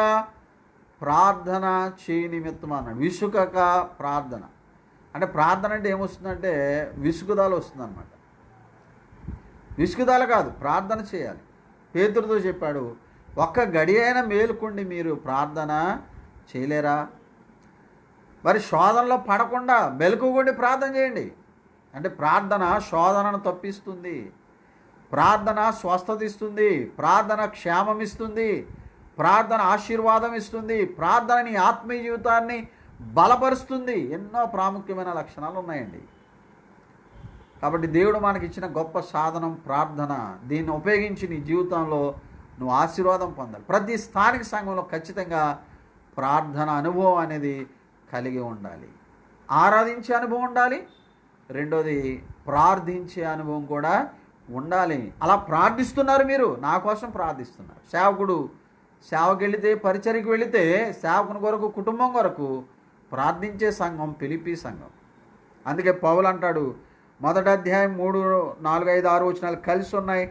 ప్రార్థన చేయ నిమిత్తం అన్నాడు. విసుగక ప్రార్థన అంటే, ప్రార్థన అంటే ఏమొస్తుందంటే విసుగుదల వస్తుందన్నమాట. విసుగుదల కాదు, ప్రార్థన చేయాలి. పేతురుతో చెప్పాడు, ఒక్క గడి అయినా మేలుకోండి, మీరు ప్రార్థన చేయలేరా? మరి శోధనలో పడకుండా మెలకువగా ప్రార్థన చేయండి. అంటే ప్రార్థన శోధనను తప్పిస్తుంది, ప్రార్థన స్వస్థత ఇస్తుంది, ప్రార్థన క్షేమం ఇస్తుంది, ప్రార్థన ఆశీర్వాదం ఇస్తుంది, ప్రార్థన నీ ఆత్మీయ జీవితాన్ని బలపరుస్తుంది. ఎన్నో ప్రాముఖ్యమైన లక్షణాలు ఉన్నాయండి. కాబట్టి దేవుడు మనకి ఇచ్చిన గొప్ప సాధనం ప్రార్థన. దీన్ని ఉపయోగించి నీ జీవితంలో నువ్వు ఆశీర్వాదం పొందాలి. ప్రతి స్థానిక సంఘంలో ఖచ్చితంగా ప్రార్థన అనుభవం అనేది కలిగి ఉండాలి. ఆరాధించే అనుభవం ఉండాలి, రెండోది ప్రార్థించే అనుభవం కూడా ఉండాలి. అలా ప్రార్థిస్తున్నారు, మీరు నా కోసం ప్రార్థిస్తున్నారు. సేవకుడు సేవకు వెళితే, పరిచర్యకు వెళితే సేవకుని కొరకు, కుటుంబం కొరకు ప్రార్థించే సంఘం ఫిలిప్పీ సంఘం. అందుకే పౌలు అంటాడు, 1వ అధ్యాయం 3, 4, 5, 6 వచనాలు కలిసి ఉన్నాయి.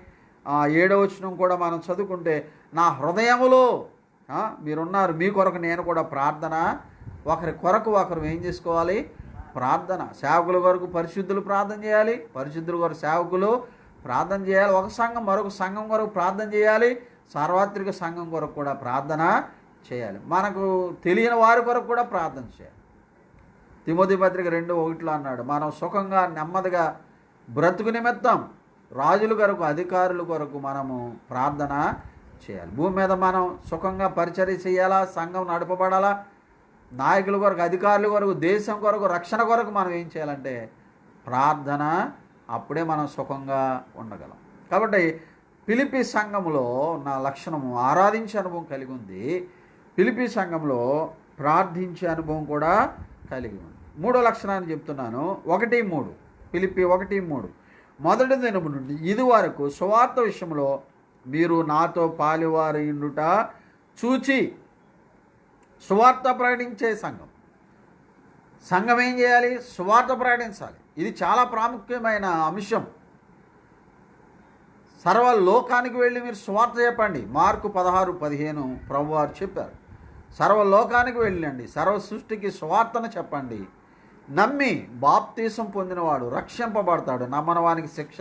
7వ వచనం కూడా మనం చదువుకుంటే, నా హృదయములో మీరున్నారు, మీ కొరకు నేను కూడా ప్రార్థన. ఒకరి కొరకు ఒకరు ఏం చేసుకోవాలి? ప్రార్థన. సేవకుల కొరకు పరిశుద్ధులు ప్రార్థన చేయాలి, పరిశుద్ధుల కొరకు సేవకులు ప్రార్థన చేయాలి. ఒక సంఘం మరొక సంఘం కొరకు ప్రార్థన చేయాలి, సార్వత్రిక సంఘం కొరకు కూడా ప్రార్థన చేయాలి. మనకు తెలియని వారి కొరకు కూడా ప్రార్థన చేయాలి. తిమోతి పత్రిక 2:1 అన్నాడు, మనం సుఖంగా నెమ్మదిగా బ్రతుకు నిమిత్తం రాజుల కొరకు, అధికారుల కొరకు మనము ప్రార్థన చేయాలి. భూమి మీద మనం సుఖంగా పరిచర్య చేయాలా, సంఘం నడపబడాలా, నాయకుల కొరకు, అధికారుల కొరకు, దేశం కొరకు, రక్షణ కొరకు మనం ఏం చేయాలంటే ప్రార్థన. అప్పుడే మనం సుఖంగా ఉండగలం. కాబట్టి ఫిలిప్పీ సంఘంలో ఉన్న లక్షణము ఆరాధించే అనుభవం కలిగి ఉంది. ఫిలిప్పీ సంఘంలో ప్రార్థించే అనుభవం కూడా కలిగి ఉంది. 3వ లక్షణాన్ని చెప్తున్నాను. 1:3 ఫిలిప్పీ 1:3 మొదటి దినము నుండి ఇది వరకు సువార్త విషయంలో మీరు నాతో పాలువారు ఉండుట చూచి. సువార్త ప్రకటించే సంఘం. సంఘం ఏం చేయాలి? సువార్త ప్రకటించాలి. ఇది చాలా ప్రాముఖ్యమైన అంశం. సర్వలోకానికి వెళ్ళి మీరు సువార్త చెప్పండి. మార్కు 16:15 ప్రభువారు చెప్పారు, సర్వలోకానికి వెళ్ళండి, సర్వ సృష్టికి సువార్తను చెప్పండి. నమ్మి బాప్తీసం పొందినవాడు రక్షింపబడతాడు, నమ్మని వానికి శిక్ష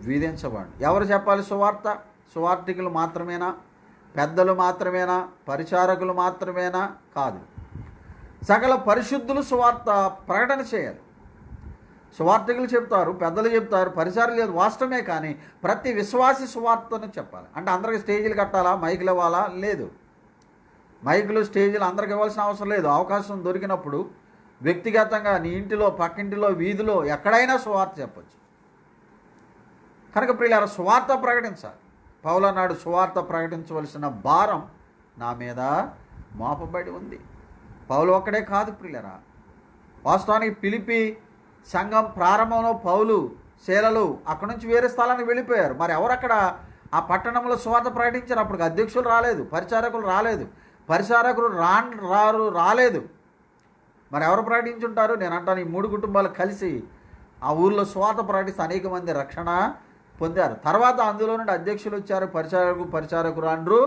విధించబడు. ఎవరు చెప్పాలి సువార్త? సువార్తికులు మాత్రమేనా? పెద్దలు మాత్రమేనా? పరిచారకులు మాత్రమేనా? కాదు, సకల పరిశుద్ధులు సువార్త ప్రకటన చేయాలి. సువార్తికులు చెప్తారు, పెద్దలు చెప్తారు, పరిచారం లేదు, వాస్తవమే. కానీ ప్రతి విశ్వాసి సువార్తను చెప్పాలి. అంటే అందరికి స్టేజీలు కట్టాలా, మైకులు ఇవ్వాలా? లేదు. మైకులు, స్టేజీలు అందరికి ఇవ్వాల్సిన అవసరం లేదు. అవకాశం దొరికినప్పుడు వ్యక్తిగతంగా నీ ఇంటిలో, పక్కింటిలో, వీధిలో ఎక్కడైనా సువార్త చెప్పచ్చు. కనుక ప్రియులారా, సువార్త ప్రకటించాలి. పౌలు అన్నాడు, సువార్త ప్రకటించవలసిన భారం నా మీద మోపబడి ఉంది. పౌలు ఒక్కడే కాదు ప్రియులారా. వాస్తవానికి ఫిలిప్పీ సంఘం ప్రారంభంలో పౌలు, శీలలు అక్కడి నుంచి వేరే స్థలానికి వెళ్ళిపోయారు. మరి ఎవరక్కడ ఆ పట్టణంలో సువార్త ప్రకటించారు? అప్పటికి అధ్యక్షులు రాలేదు, పరిచారకులు రాలేదు, పరిచారకులు రాలేదు. మరి ఎవరు ప్రకటించుంటారు? నేను అంటాను, ఈ 3 కుటుంబాలు కలిసి ఆ ఊళ్ళో సువార్త ప్రకటిస్తే అనేక మంది రక్షణ పొందారు. తర్వాత అందులో నుండి అధ్యక్షులు వచ్చారు, పరిచారకురాండ్రు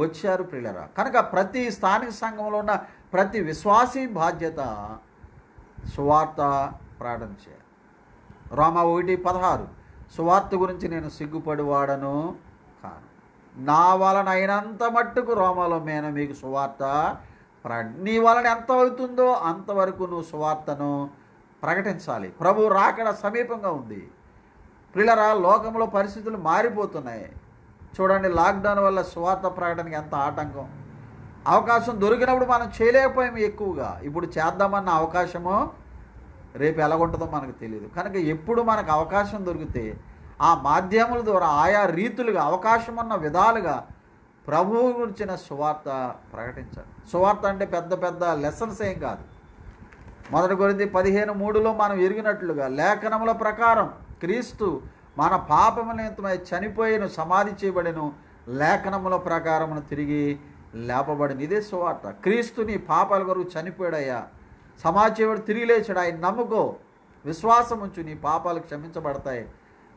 వచ్చారు ప్రియులరా. కనుక ప్రతి స్థానిక సంఘంలో ఉన్న ప్రతి విశ్వాసీ బాధ్యత సువార్త ప్రకటన చేయాలి. రోమా 1:16 సువార్త గురించి నేను సిగ్గుపడివాడను కాను, నా వలన అయినంత మట్టుకు రోమాలో నేను మీకు సువార్త నీ వలన ఎంత అవుతుందో అంతవరకు నువ్వు సువార్తను ప్రకటించాలి. ప్రభు రాకడ సమీపంగా ఉంది ప్రియులరా. లోకంలో పరిస్థితులు మారిపోతున్నాయి. చూడండి, లాక్డౌన్ వల్ల సువార్త ప్రకటనకి ఎంత ఆటంకం. అవకాశం దొరికినప్పుడు మనం చేయలేకపోయాము ఎక్కువగా. ఇప్పుడు చేద్దామన్న అవకాశము రేపు ఎలాగుంటుందో మనకు తెలియదు. కనుక ఎప్పుడు మనకు అవకాశం దొరికితే ఆ మాధ్యముల ద్వారా ఆయా రీతులుగా అవకాశం ఉన్న విధాలుగా ప్రభువు గురించిన సువార్త ప్రకటించాలి. సువార్త అంటే పెద్ద పెద్ద లెసన్స్ ఏం కాదు. 1 కొరింథీ 15:3 మనం ఎరిగినట్లుగా లేఖనముల ప్రకారం క్రీస్తు మన పాపముల నిమిత్తమై చనిపోయిన, సమాధి చేయబడిను, లేఖనముల ప్రకారమును తిరిగి లేపబడిన. ఇదే సువార్త. క్రీస్తు నీ పాపాల కొరకు చనిపోయాడయ్యా, సమాధి చేయబడి తిరిగి లేచాడు, ఆయన నమ్ముకో, విశ్వాసం ఉంచు, నీ పాపాలు క్షమించబడతాయి,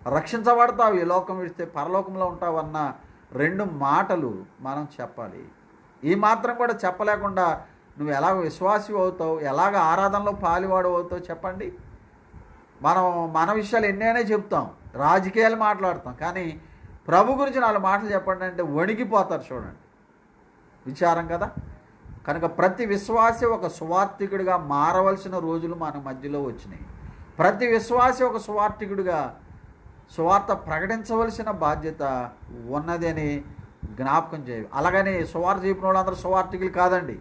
రక్షించబడతావు, ఈ లోకం విడిస్తే పరలోకంలో ఉంటావన్న 2 మాటలు మనం చెప్పాలి. ఈ మాత్రం కూడా చెప్పలేకుండా నువ్వు ఎలాగ విశ్వాసి అవుతావు, ఎలాగ ఆరాధనలో పాలివాడు అవుతావు చెప్పండి. మనం మన విషయాలు ఎన్నైనా చెప్తాం, రాజకీయాలు మాట్లాడతాం, కానీ ప్రభు గురించి 4 మాటలు చెప్పండి అంటే వణికిపోతారు. చూడండి, విచారం కదా. కనుక ప్రతి విశ్వాసి ఒక సువార్థికుడిగా మారవలసిన రోజులు మన మధ్యలో వచ్చినాయి. ప్రతి విశ్వాసి ఒక సువార్థికుడిగా సువార్త ప్రకటించవలసిన బాధ్యత ఉన్నది అని జ్ఞాపకం చేయాలి. అలాగని సువార్త చెప్పిన వాళ్ళు అందరూ సువార్థికులు కాదండి.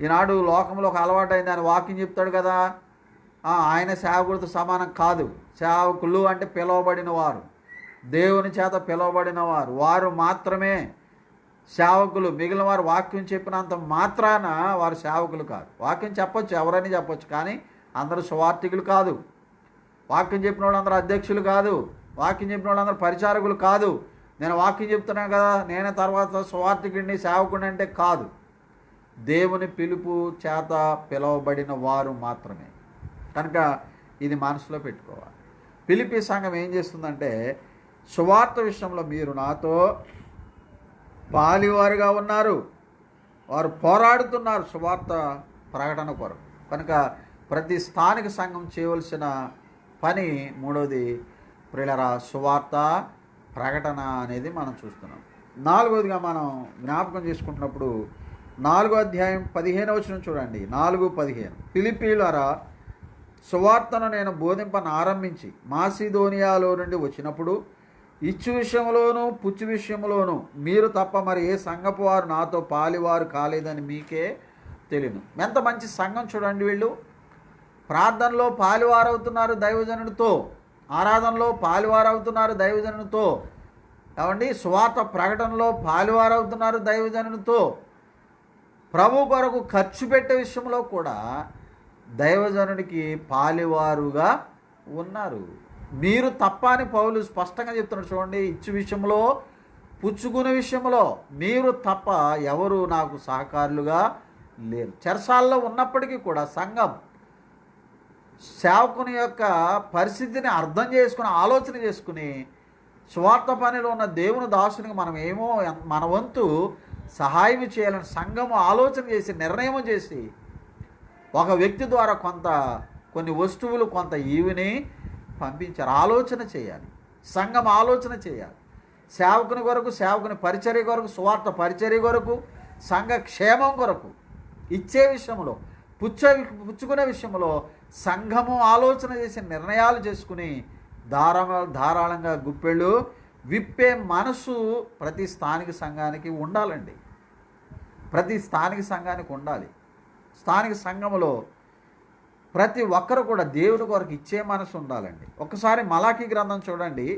ఈనాడు లోకంలో ఒక అలవాటు అయింది, ఆయన వాక్యం చెప్తాడు కదా, ఆయన సేవకుడితో సమానం కాదు. సేవకులు అంటే పిలువబడిన వారు, దేవుని చేత పిలువబడిన వారు, వారు మాత్రమే సేవకులు. మిగిలిన వారు వాక్యం చెప్పినంత మాత్రాన వారు సేవకులు కాదు. వాక్యం చెప్పొచ్చు, ఎవరైనా చెప్పొచ్చు, కానీ అందరూ సువార్థికులు కాదు. వాక్యం చెప్పిన వాళ్ళు అందరూ అధ్యక్షులు కాదు. వాక్యం చెప్పిన వాళ్ళు అందరూ పరిచారకులు కాదు. నేను వాక్యం చెప్తున్నాను కదా, నేనే తర్వాత సువార్థికుడిని, సేవకుడిని అంటే కాదు. దేవుని పిలుపు చేత పిలువబడిన వారు మాత్రమే. కనుక ఇది మనసులో పెట్టుకోవాలి. ఫిలిప్పీ సంఘం ఏం చేస్తుందంటే, సువార్త విషయంలో మీరు నాతో పాలివారుగా ఉన్నారు, వారు పోరాడుతున్నారు సువార్త ప్రకటన కొరకు. కనుక ప్రతి స్థానిక సంఘం చేయవలసిన పని మూడవది ప్రియులారా సువార్త ప్రకటన అనేది మనం చూస్తున్నాం. 4వదిగా మనం జ్ఞాపకం చేసుకుంటున్నప్పుడు 4వ అధ్యాయం 15వ వచనం చూడండి. 4:15 ఫిలిప్పీయులారా సువార్తను నేను బోధింపను ఆరంభించి మాసిదోనియాలో నుండి వచ్చినప్పుడు ఇచ్చు విషయంలోనూ పుచ్చు విషయంలోనూ మీరు తప్ప మరి ఏ సంఘపు వారు నాతో పాలివారు కాలేదని మీకే తెలియను. ఎంత మంచి సంఘం చూడండి. వీళ్ళు ప్రార్థనలో పాలివారవుతున్నారు దైవజనుడితో, ఆరాధనలో పాలివారవుతున్నారు దైవజనుడితో, ఏమండి సువార్త ప్రకటనలో పాలివారవుతున్నారు దైవజనుడితో, ప్రభు కొరకు ఖర్చు పెట్టే విషయంలో కూడా దైవజనుడికి పాలివారుగా ఉన్నారు. మీరు తప్ప అని పౌలు స్పష్టంగా చెప్తున్నాడు. చూడండి, ఇచ్చు విషయంలో పుచ్చుకునే విషయంలో మీరు తప్ప ఎవరు నాకు సహకారులుగా లేరు. చెరసాల్లో ఉన్నప్పటికీ కూడా సంఘం సేవకుని యొక్క పరిస్థితిని అర్థం చేసుకుని ఆలోచన చేసుకుని స్వార్థ పనిలో ఉన్న దేవుని దాసునికి మనం ఏమో మన వంతు సహాయం చేయాలని సంఘము ఆలోచన చేసి నిర్ణయం చేసి ఒక వ్యక్తి ద్వారా కొన్ని వస్తువులు కొంత ఈవిని పంపించారు. ఆలోచన చేయాలి, సంఘం ఆలోచన చేయాలి. సేవకుని కొరకు, సేవకుని పరిచర్య కొరకు, సువార్త పరిచర్య కొరకు, సంఘ క్షేమం కొరకు ఇచ్చే విషయంలో, పుచ్చుకునే విషయంలో సంఘము ఆలోచన చేసి నిర్ణయాలు చేసుకుని ధారాళంగా గుప్పెళ్ళు విప్పే మనసు ప్రతి స్థానిక సంఘానికి ఉండాలండి. ప్రతి స్థానిక సంఘానికి ఉండాలి. స్థానిక సంఘములో ప్రతి ఒక్కరు కూడా దేవుడి కొరకు ఇచ్చే మనసు ఉండాలండి. ఒకసారి మలాకీ గ్రంథం చూడండి.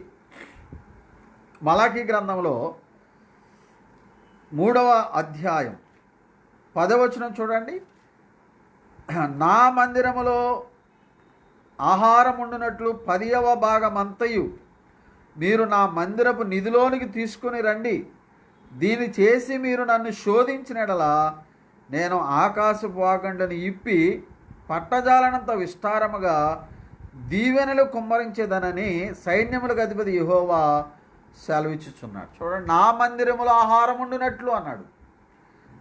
మలాకీ గ్రంథంలో 3వ అధ్యాయం 10వ వచనం చూడండి. నా మందిరములో ఆహారం ఉండునట్లు 10వ భాగమంతయు మీరు నా మందిరపు నిధిలోనికి తీసుకుని రండి. దీన్ని చేసి మీరు నన్ను శోధించినడలా నేను ఆకాశపు వాకండను ఇప్పి పట్టజాలనంత విస్తారముగా దీవెనలు కుమ్మరించేదనని సైన్యములకు అధిపతి యెహోవా సెలవిచ్చుచున్నాడు. చూడండి, నా మందిరములో ఆహారం ఉండునట్లు అన్నాడు.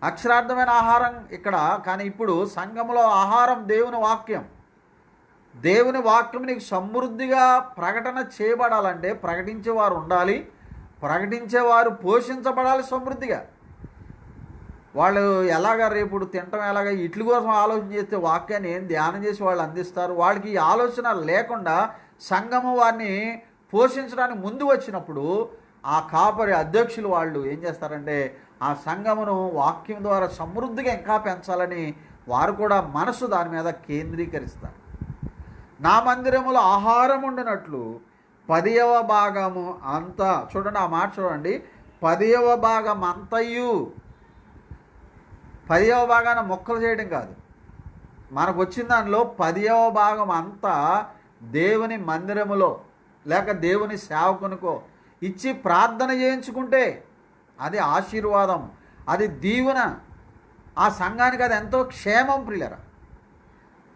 అక్షరార్థమైన ఆహారం ఇక్కడ, కానీ ఇప్పుడు సంఘములో ఆహారం దేవుని వాక్యం. దేవుని వాక్యం నీకు సమృద్ధిగా ప్రకటన చేయబడాలంటే ప్రకటించేవారు ఉండాలి, ప్రకటించేవారు పోషించబడాలి సమృద్ధిగా. వాళ్ళు ఎలాగ రేపు తినటం ఎలాగ ఇట్ల కోసం ఆలోచన చేస్తే వాక్యాన్ని ఏం ధ్యానం చేసి వాళ్ళు అందిస్తారు. వాళ్ళకి ఈ ఆలోచన లేకుండా సంఘము వారిని పోషించడానికి ముందు వచ్చినప్పుడు ఆ కాపరి అధ్యక్షులు వాళ్ళు ఏం చేస్తారంటే ఆ సంఘమును వాక్యం ద్వారా సమృద్ధిగా ఇంకా పెంచాలని వారు కూడా మనసు దాని మీద కేంద్రీకరిస్తారు. నా మందిరములో ఆహారం ఉండినట్లు 10వ భాగము అంతా, చూడండి ఆ మాట చూడండి, 10వ భాగం అంతయు, 10వ భాగాన మొక్కలు చేయడం కాదు, మనకు వచ్చిన దానిలో 10వ భాగం అంతా దేవుని మందిరములో లేక దేవుని సేవకునికో ఇచ్చి ప్రార్థన చేయించుకుంటే అది ఆశీర్వాదం, అది దీవెన, ఆ సంఘానికి అది ఎంతో క్షేమం ప్రియులరా.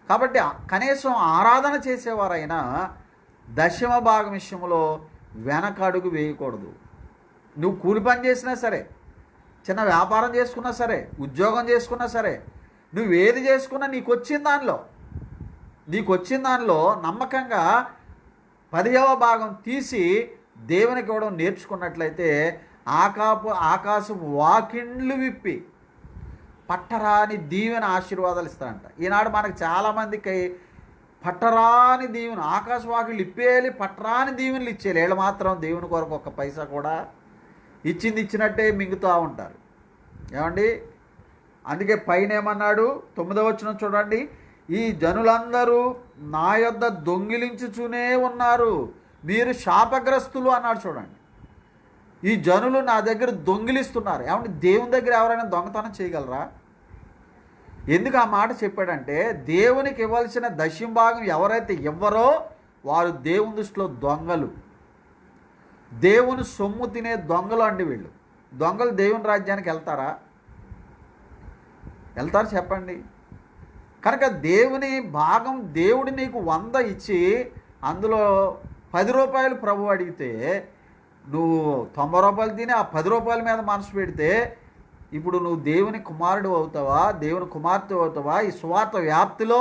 కాబట్టి కనీసం ఆరాధన చేసేవారైనా దశమ భాగం విషయంలో వెనకడుగు వేయకూడదు. నువ్వు కూలి పని చేసినా సరే, చిన్న వ్యాపారం చేసుకున్నా సరే, ఉద్యోగం చేసుకున్నా సరే, నువ్వేది చేసుకున్నా నీకు వచ్చిన దానిలో నమ్మకంగా 10వ భాగం తీసి దేవునికి ఇవ్వడం నేర్చుకున్నట్లయితే ఆకాశపు వాకిండ్లు విప్పి పట్టరాని దీవెన ఆశీర్వాదాలు ఇస్తారంట. ఈనాడు మనకు చాలామందికి పట్టరాని దీవెన, ఆకాశ వాకిళ్ళు ఇప్పేయాలి, పట్టరాని దీవెనలు ఇచ్చేయాలి. వీళ్ళు మాత్రం దేవుని కొరకు ఒక్క పైసా కూడా ఇచ్చినట్టే మింగుతూ ఉంటారు. ఏమండి, అందుకే పైన ఏమన్నాడు 9వ వచనం చూడండి, ఈ జనులందరూ నా యొద్ద దొంగిలించుచూనే ఉన్నారు, మీరు శాపగ్రస్తులు అన్నాడు. చూడండి, ఈ జనులు నా దగ్గర దొంగిలిస్తున్నారు. ఏమంటే దేవుని దగ్గర ఎవరైనా దొంగతనం చేయగలరా? ఎందుకు ఆ మాట చెప్పాడంటే, దేవునికి ఇవ్వాల్సిన దశమ భాగం ఎవరైతే ఇవ్వరో వారు దేవుని దృష్టిలో దొంగలు, దేవుని సొమ్ము తినే దొంగలు అండి వీళ్ళు. దొంగలు దేవుని రాజ్యానికి వెళ్తారా? వెళ్తారు చెప్పండి. కనుక దేవుని భాగం దేవుడు నీకు 100 ఇచ్చి అందులో 10 రూపాయలు ప్రభు అడిగితే నువ్వు 90 రూపాయలు తిని ఆ 10 రూపాయల మీద మనసు పెడితే ఇప్పుడు నువ్వు దేవుని కుమారుడు అవుతావా, దేవుని కుమార్తె అవుతావా? ఈ సువార్త వ్యాప్తిలో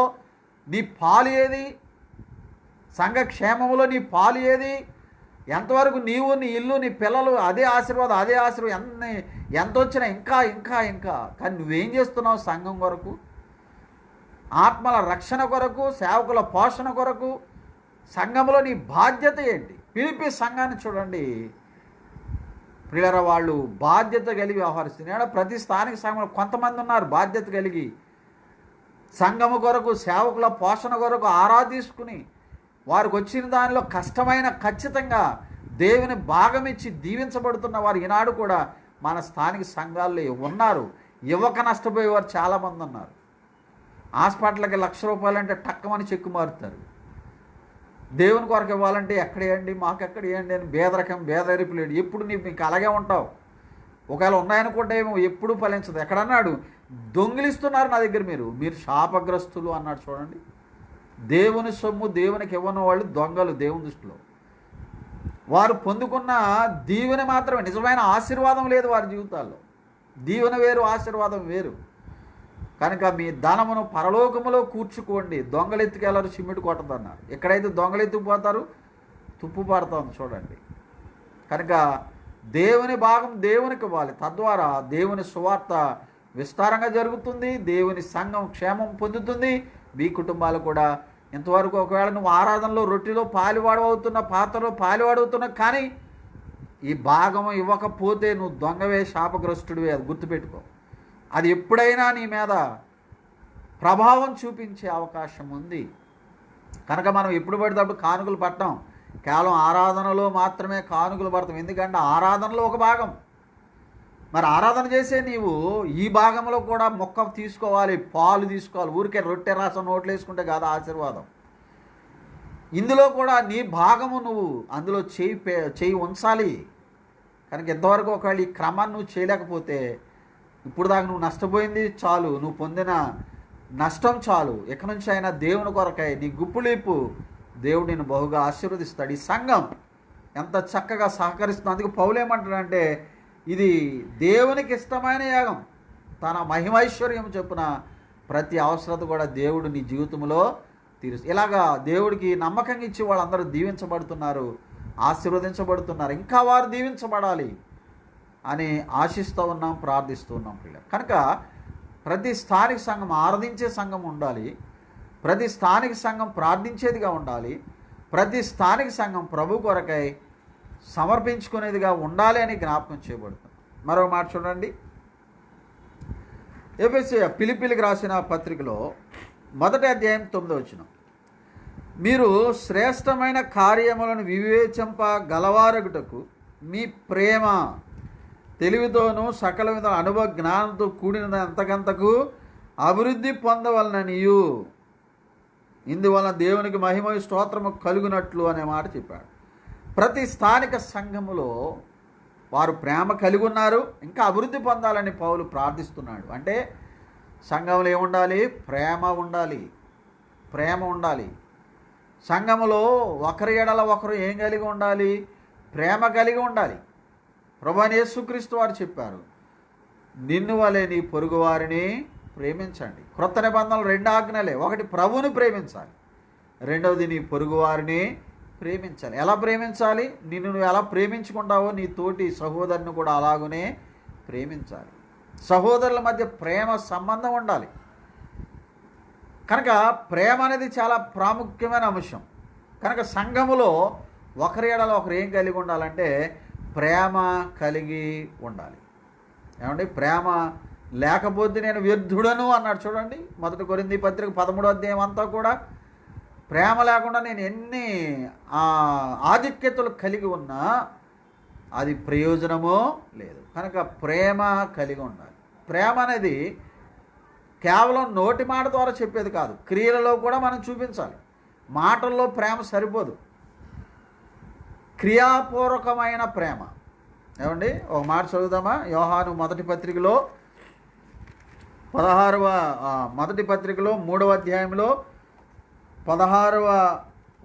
నీ పాలు ఏది? సంఘ క్షేమంలో నీ పాలు ఏది? ఎంతవరకు నీవు, నీ ఇల్లు, నీ పిల్లలు అదే ఆశీర్వాదం ఎంత వచ్చినా ఇంకా ఇంకా ఇంకా. కానీ నువ్వేం చేస్తున్నావు సంఘం కొరకు, ఆత్మల రక్షణ కొరకు, సేవకుల పోషణ కొరకు? సంఘంలో నీ బాధ్యత ఏంటి? పిలిపి సంఘాన్ని చూడండి ప్రియులారా, వాళ్ళు బాధ్యత కలిగి వ్యవహరిస్తున్నారు. ప్రతి స్థానిక సంఘంలో కొంతమంది ఉన్నారు బాధ్యత కలిగి సంఘము కొరకు, సేవకుల పోషణ కొరకు ఆరాధించుకుని వారికి వచ్చిన దానిలో కష్టమైన ఖచ్చితంగా దేవుని భాగం ఇచ్చి దీవించబడుతున్న వారు ఈనాడు కూడా మన స్థానిక సంఘాల్లో ఉన్నారు. యువక నష్టపోయేవారు చాలామంది ఉన్నారు. హాస్పిటల్కి ₹1,00,000 అంటే టక్కమని చెక్కు మారుతారు. దేవుని కొరకు ఇవ్వాలంటే ఎక్కడేయండి, మాకు ఎక్కడ ఇవ్వండి అని బేదరిపు లేడు. ఎప్పుడు నీకు అలాగే ఉంటావు. ఒకవేళ ఉన్నాయనుకుంటే ఏమో ఎప్పుడూ ఫలించదు. ఎక్కడన్నాడు, దొంగిలిస్తున్నారు నా దగ్గర మీరు శాపగ్రస్తులు అన్నాడు. చూడండి, దేవుని సొమ్ము దేవునికి ఇవ్వని వాళ్ళు దొంగలు దేవుని దృష్టిలో. వారు పొందుకున్న దీవెన మాత్రమే, నిజమైన ఆశీర్వాదం లేదు వారి జీవితాల్లో. దీవెన వేరు, ఆశీర్వాదం వేరు. కనుక మీ ధనమును పరలోకములో కూర్చుకోండి, దొంగలెత్తుకెళ్ళరు సిమ్మిడి కొట్టదన్నారు. ఎక్కడైతే దొంగలెత్తుకుపోతారు తుప్పు పడుతుంది చూడండి. కనుక దేవుని భాగం దేవునికి ఇవ్వాలి. తద్వారా దేవుని సువార్త విస్తారంగా జరుగుతుంది, దేవుని సంఘం క్షేమం పొందుతుంది. మీ కుటుంబాలు కూడా ఇంతవరకు ఒకవేళ నువ్వు ఆరాధనలో రొట్టెలో పాలువాడవుతున్నా, పాత్రలో పాలువాడవుతున్నా, కానీ ఈ భాగం ఇవ్వకపోతే నువ్వు దొంగవే, శాపగ్రస్తుడివే. అది గుర్తుపెట్టుకో. అది ఎప్పుడైనా నీ మీద ప్రభావం చూపించే అవకాశం ఉంది. కనుక మనం ఎప్పుడు పడినప్పుడు కానుకలు పట్టం. కేవలం ఆరాధనలో మాత్రమే కానుకలు పడతాం. ఎందుకంటే ఆరాధనలో ఒక భాగం. మరి ఆరాధన చేసే నీవు ఈ భాగంలో కూడా మొక్క తీసుకోవాలి, పాలు తీసుకోవాలి. ఊరికే రొట్టె రాసం నోట్లు వేసుకుంటే కాదు ఆశీర్వాదం. ఇందులో కూడా నీ భాగము నువ్వు అందులో చేయి ఉంచాలి. కనుక ఎంతవరకు ఒకవేళ ఈ క్రమాన్ని నువ్వు చేయలేకపోతే ఇప్పుడు దాకా నువ్వు నష్టపోయింది చాలు, నువ్వు పొందిన నష్టం చాలు. ఇక నుంచి అయినా దేవుని కొరకై నీ గుప్పులీపు దేవుడు నిన్ను బహుగా ఆశీర్వదిస్తాడు. ఈ సంఘం ఎంత చక్కగా సహకరిస్తుంది. అందుకు పౌలు ఏమంటాడంటే, ఇది దేవునికి ఇష్టమైన యాగం. తన మహిమైశ్వర్యం చొప్పున ప్రతి అవసరత కూడా దేవుడు నీ జీవితంలో తీరుస్తుంది. ఇలాగా దేవుడికి నమ్మకంగా ఇచ్చి వాళ్ళందరూ దీవించబడుతున్నారు, ఆశీర్వదించబడుతున్నారు. ఇంకా వారు దీవించబడాలి అని ఆశిస్తూ ఉన్నాం, ప్రార్థిస్తూ ఉన్నాం పిల్లలు. కనుక ప్రతి స్థానిక సంఘం ఆరాధించే సంఘం ఉండాలి, ప్రతి స్థానిక సంఘం ప్రార్థించేదిగా ఉండాలి, ప్రతి స్థానిక సంఘం ప్రభు కొరకై సమర్పించుకునేదిగా ఉండాలి అని జ్ఞాపకం చేయబడుతుంది. మరో మాట చూడండి, ఫిలిప్పీయులకు రాసిన పత్రికలో 1వ అధ్యాయం 9వ వచనం. మీరు శ్రేష్టమైన కార్యములను వివేచింప గలవారగుటకు మీ ప్రేమ తెలివితోనూ సకల విధ అనుభవ జ్ఞానంతో కూడిన అంతకంతకు అభివృద్ధి పొందవలననియు ఇందువలన దేవునికి మహిమ స్తోత్రము కలుగునట్లు అనే మాట చెప్పాడు. ప్రతి స్థానిక సంఘములో వారు ప్రేమ కలిగి ఉన్నారు, ఇంకా అభివృద్ధి పొందాలని పౌలు ప్రార్థిస్తున్నాడు. అంటే సంఘంలో ఏముండాలి? ప్రేమ ఉండాలి, ప్రేమ ఉండాలి. సంఘములో ఒకరి ఎడల ఒకరు ఏం కలిగి ఉండాలి? ప్రేమ కలిగి ఉండాలి. ప్రభువైన యేసుక్రీస్తు వారు చెప్పారు, నిన్ను వలె నీ పొరుగు వారిని ప్రేమించండి. క్రొత్త నిబంధనలు 2 ఆజ్ఞలే. ఒకటి ప్రభువుని ప్రేమించాలి, రెండవది నీ పొరుగు వారిని ప్రేమించాలి. ఎలా ప్రేమించాలి? నిన్ను నువ్వు ఎలా ప్రేమించుకుంటావో నీ తోటి సహోదరుని కూడా అలాగనే ప్రేమించాలి. సహోదరుల మధ్య ప్రేమ సంబంధం ఉండాలి. కనుక ప్రేమ అనేది చాలా ప్రాముఖ్యమైన అంశం. కనుక సంఘములో ఒకరి ఎడల ఒకరు ఏం కలిగి ఉండాలంటే ప్రేమ కలిగి ఉండాలి. ఏమండి? ప్రేమ లేకపోతే నేను వ్యర్థుడను అన్నాడు. చూడండి 1 కొరింథీ పత్రిక 13వ అధ్యాయం అంతా కూడా ప్రేమ లేకుండా నేను ఎన్ని ఆధిక్యతలు కలిగి ఉన్నా అది ప్రయోజనమో లేదు. కనుక ప్రేమ కలిగి ఉండాలి. ప్రేమ అనేది కేవలం నోటి మాట ద్వారా చెప్పేది కాదు, క్రియలలో కూడా మనం చూపించాలి. మాటల్లో ప్రేమ సరిపోదు, క్రియాపూర్వకమైన ప్రేమ. ఏమండి? ఒక మాట చదువుదామా? యోహాను మొదటి పత్రికలో 3వ అధ్యాయంలో 16వ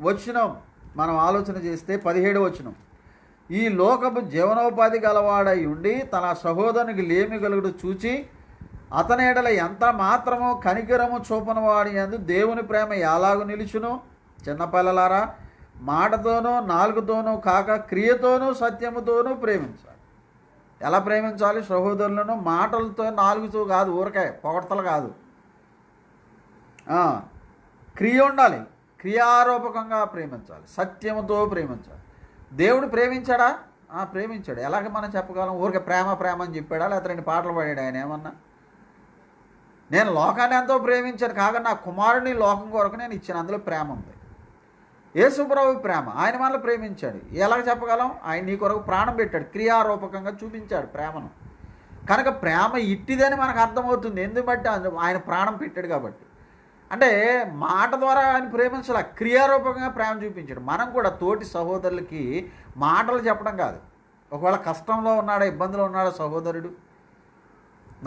వచనం మనం ఆలోచన చేస్తే 17వ వచనం, ఈ లోకపు జీవనోపాధి గలవాడై ఉండి తన సహోదరునికి లేమి కలుగుడు చూచి అతని ఎడల ఎంత మాత్రమో కనికరము చూపనవాడి యందు దేవుని ప్రేమ ఎలాగు నిలుచును? చిన్నపిల్లలారా, మాటతోనూ నాలుగుతోనూ కాక క్రియతోనూ సత్యముతోనూ ప్రేమించాలి. ఎలా ప్రేమించాలి? సహోదరులను మాటలతో నాలుగుతో కాదు, ఊరకాయ పొగడతలు కాదు, క్రియ ఉండాలి. క్రియారూపకంగా ప్రేమించాలి, సత్యముతో ప్రేమించాలి. దేవుడు ప్రేమించాడా? ప్రేమించాడు. ఎలాగ మనం చెప్పగలం? ఊరికే ప్రేమ ప్రేమ అని చెప్పాడా? లేకపోతే 2 పాటలు పాడాడు ఆయన ఏమన్నా? నేను లోకాన్ని ఎంతో ప్రేమించాను కాగా నా కుమారుని లోకం కొరకు నేను ఇచ్చిన, అందులో ప్రేమ ఉంది. యేసుప్రభు ప్రేమ, ఆయన మనల్ని ప్రేమించాడు. ఎలాగ చెప్పగలం? ఆయన నీ కొరకు ప్రాణం పెట్టాడు, క్రియారూపకంగా చూపించాడు ప్రేమను. కనుక ప్రేమ ఇట్టిదని మనకు అర్థమవుతుంది. ఎందుకంటే ఆయన ప్రాణం పెట్టాడు కాబట్టి. అంటే మాట ద్వారా ఆయన ప్రేమించాల, క్రియారూపకంగా ప్రేమ చూపించాడు. మనం కూడా తోటి సహోదరులకి మాటలు చెప్పడం కాదు. ఒకవేళ కష్టంలో ఉన్నాడా, ఇబ్బందులో ఉన్నాడా సహోదరుడు,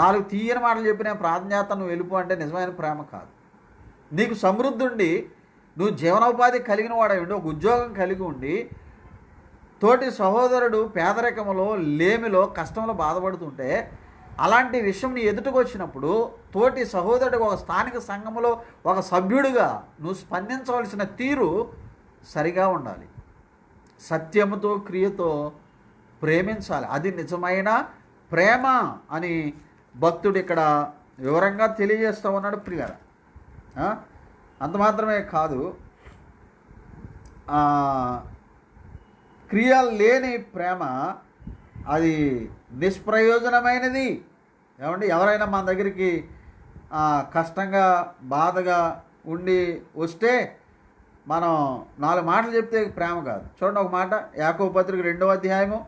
4 తీయని మాటలు చెప్పి నేను ప్రార్థన చేస్తాను నువ్వు వెళ్ళిపో అంటే నిజమైన ప్రేమ కాదు. నీకు సమృద్ధి ఉండి నువ్వు జీవనోపాధి కలిగిన వాడై ఉండి ఒక ఉద్యోగం కలిగి ఉండి తోటి సహోదరుడు పేదరికంలో లేమిలో కష్టంలో బాధపడుతుంటే అలాంటి విషయం నీ ఎదుటికి వచ్చినప్పుడు తోటి సహోదరుడికి ఒక స్థానిక సంఘంలో ఒక సభ్యుడిగా నువ్వు స్పందించవలసిన తీరు సరిగా ఉండాలి. సత్యముతో క్రియతో ప్రేమించాలి. అది నిజమైన ప్రేమ అని భక్తుడు ఇక్కడ వివరంగా తెలియజేస్తూ ఉన్నాడు. ప్రియులారా, అంత మాత్రమే కాదు, క్రియ లేని ప్రేమ అది నిష్ప్రయోజనమైనది. ఏమండి? ఎవరైనా మన దగ్గరికి కష్టంగా బాధగా ఉండి వస్తే మనం 4 మాటలు చెప్తే ప్రేమ కాదు. చూడండి ఒక మాట, యాకోబు పత్రిక 2వ అధ్యాయము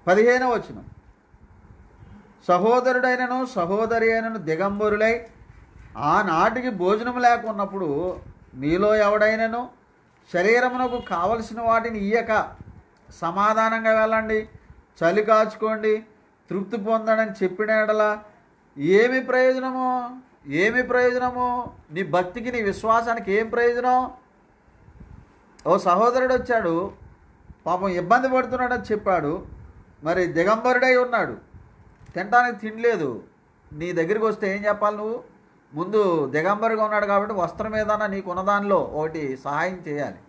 15వ వచనం, సహోదరుడైనను సహోదరి అయినను దిగంబరులై ఆనాటికి భోజనం లేకున్నప్పుడు మీలో ఎవడైనను శరీరమునకు కావలసిన వాటిని ఇయ్యక సమాధానంగా వెళ్ళండి, చలి కాచుకోండి, తృప్తి పొందడని చెప్పిన ఎడల ఏమి ప్రయోజనము? ఏమి ప్రయోజనము? నీ భక్తికి నీ విశ్వాసానికి ఏం ప్రయోజనం? ఓ సహోదరుడు వచ్చాడు, పాపం ఇబ్బంది పడుతున్నాడని చెప్పాడు, మరి దిగంబరుడై ఉన్నాడు, తినడానికి తినలేదు. నీ దగ్గరికి వస్తే ఏం చెప్పాలి? నువ్వు ముందు దిగంబరుగా ఉన్నాడు కాబట్టి వస్త్రం ఏదన్నా నీకు ఉన్నదానిలో ఒకటి సహాయం చేయాలి.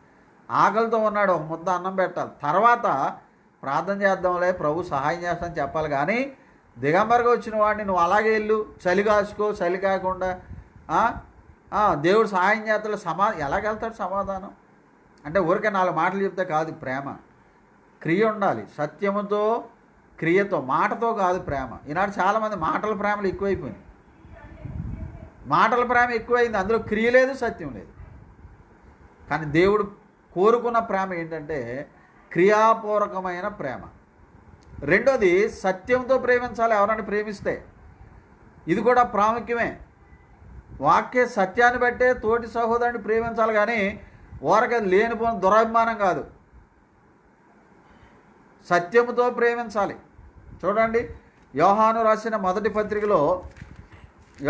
ఆకలితో ఉన్నాడు, ఒక ముద్ద అన్నం పెట్టాలి. తర్వాత ప్రార్థన చేద్దాంలే, ప్రభు సహాయం చేస్తానని చెప్పాలి. కానీ దిగంబరుగా వచ్చిన వాడిని నువ్వు అలాగే వెళ్ళు, చలి కాచుకో, చలి కాకుండా దేవుడు సహాయం చేస్తాడు ఎలాగెళ్తాడు సమాధానం? అంటే ఊరికే 4 మాటలు చెప్తే కాదు ప్రేమ. క్రియ ఉండాలి, సత్యముతో క్రియతో, మాటతో కాదు ప్రేమ. ఈనాడు చాలామంది మాటల ప్రేమలు ఎక్కువైపోయింది. మాటల ప్రేమ ఎక్కువైంది, అందులో క్రియ లేదు, సత్యం లేదు. కానీ దేవుడు కోరుకున్న ప్రేమ ఏంటంటే క్రియాపూర్వకమైన ప్రేమ. రెండోది సత్యంతో ప్రేమించాలి. ఎవరైనా ప్రేమిస్తే ఇది కూడా ప్రాముఖ్యమే. వాక్య సత్యాన్ని బట్టే తోటి సహోదరుని ప్రేమించాలి, కానీ ఊరకే లేనిపోని దురభిమానం కాదు. సత్యముతో ప్రేమించాలి. చూడండి, యోహాను రాసిన మొదటి పత్రికలో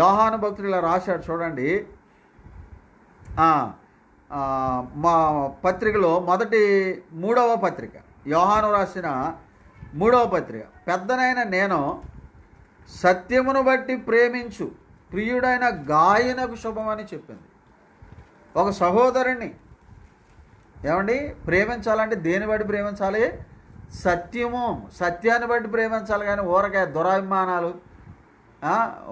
యోహాను భక్తుడు ఇలా రాశాడు. చూడండి, మా పత్రికలో మూడవ పత్రిక, యోహాను రాసిన 3వ పత్రిక, పెద్దనైన నేను సత్యమును బట్టి ప్రేమించు ప్రియుడైన గాయనకు శుభమని చెప్పింది. ఒక సహోదరుణ్ణి ఏమండి ప్రేమించాలంటే దేని బట్టి ప్రేమించాలి? సత్యాన్ని బట్టి ప్రేమించాలి, కానీ ఊరకే దురాభిమానాలు,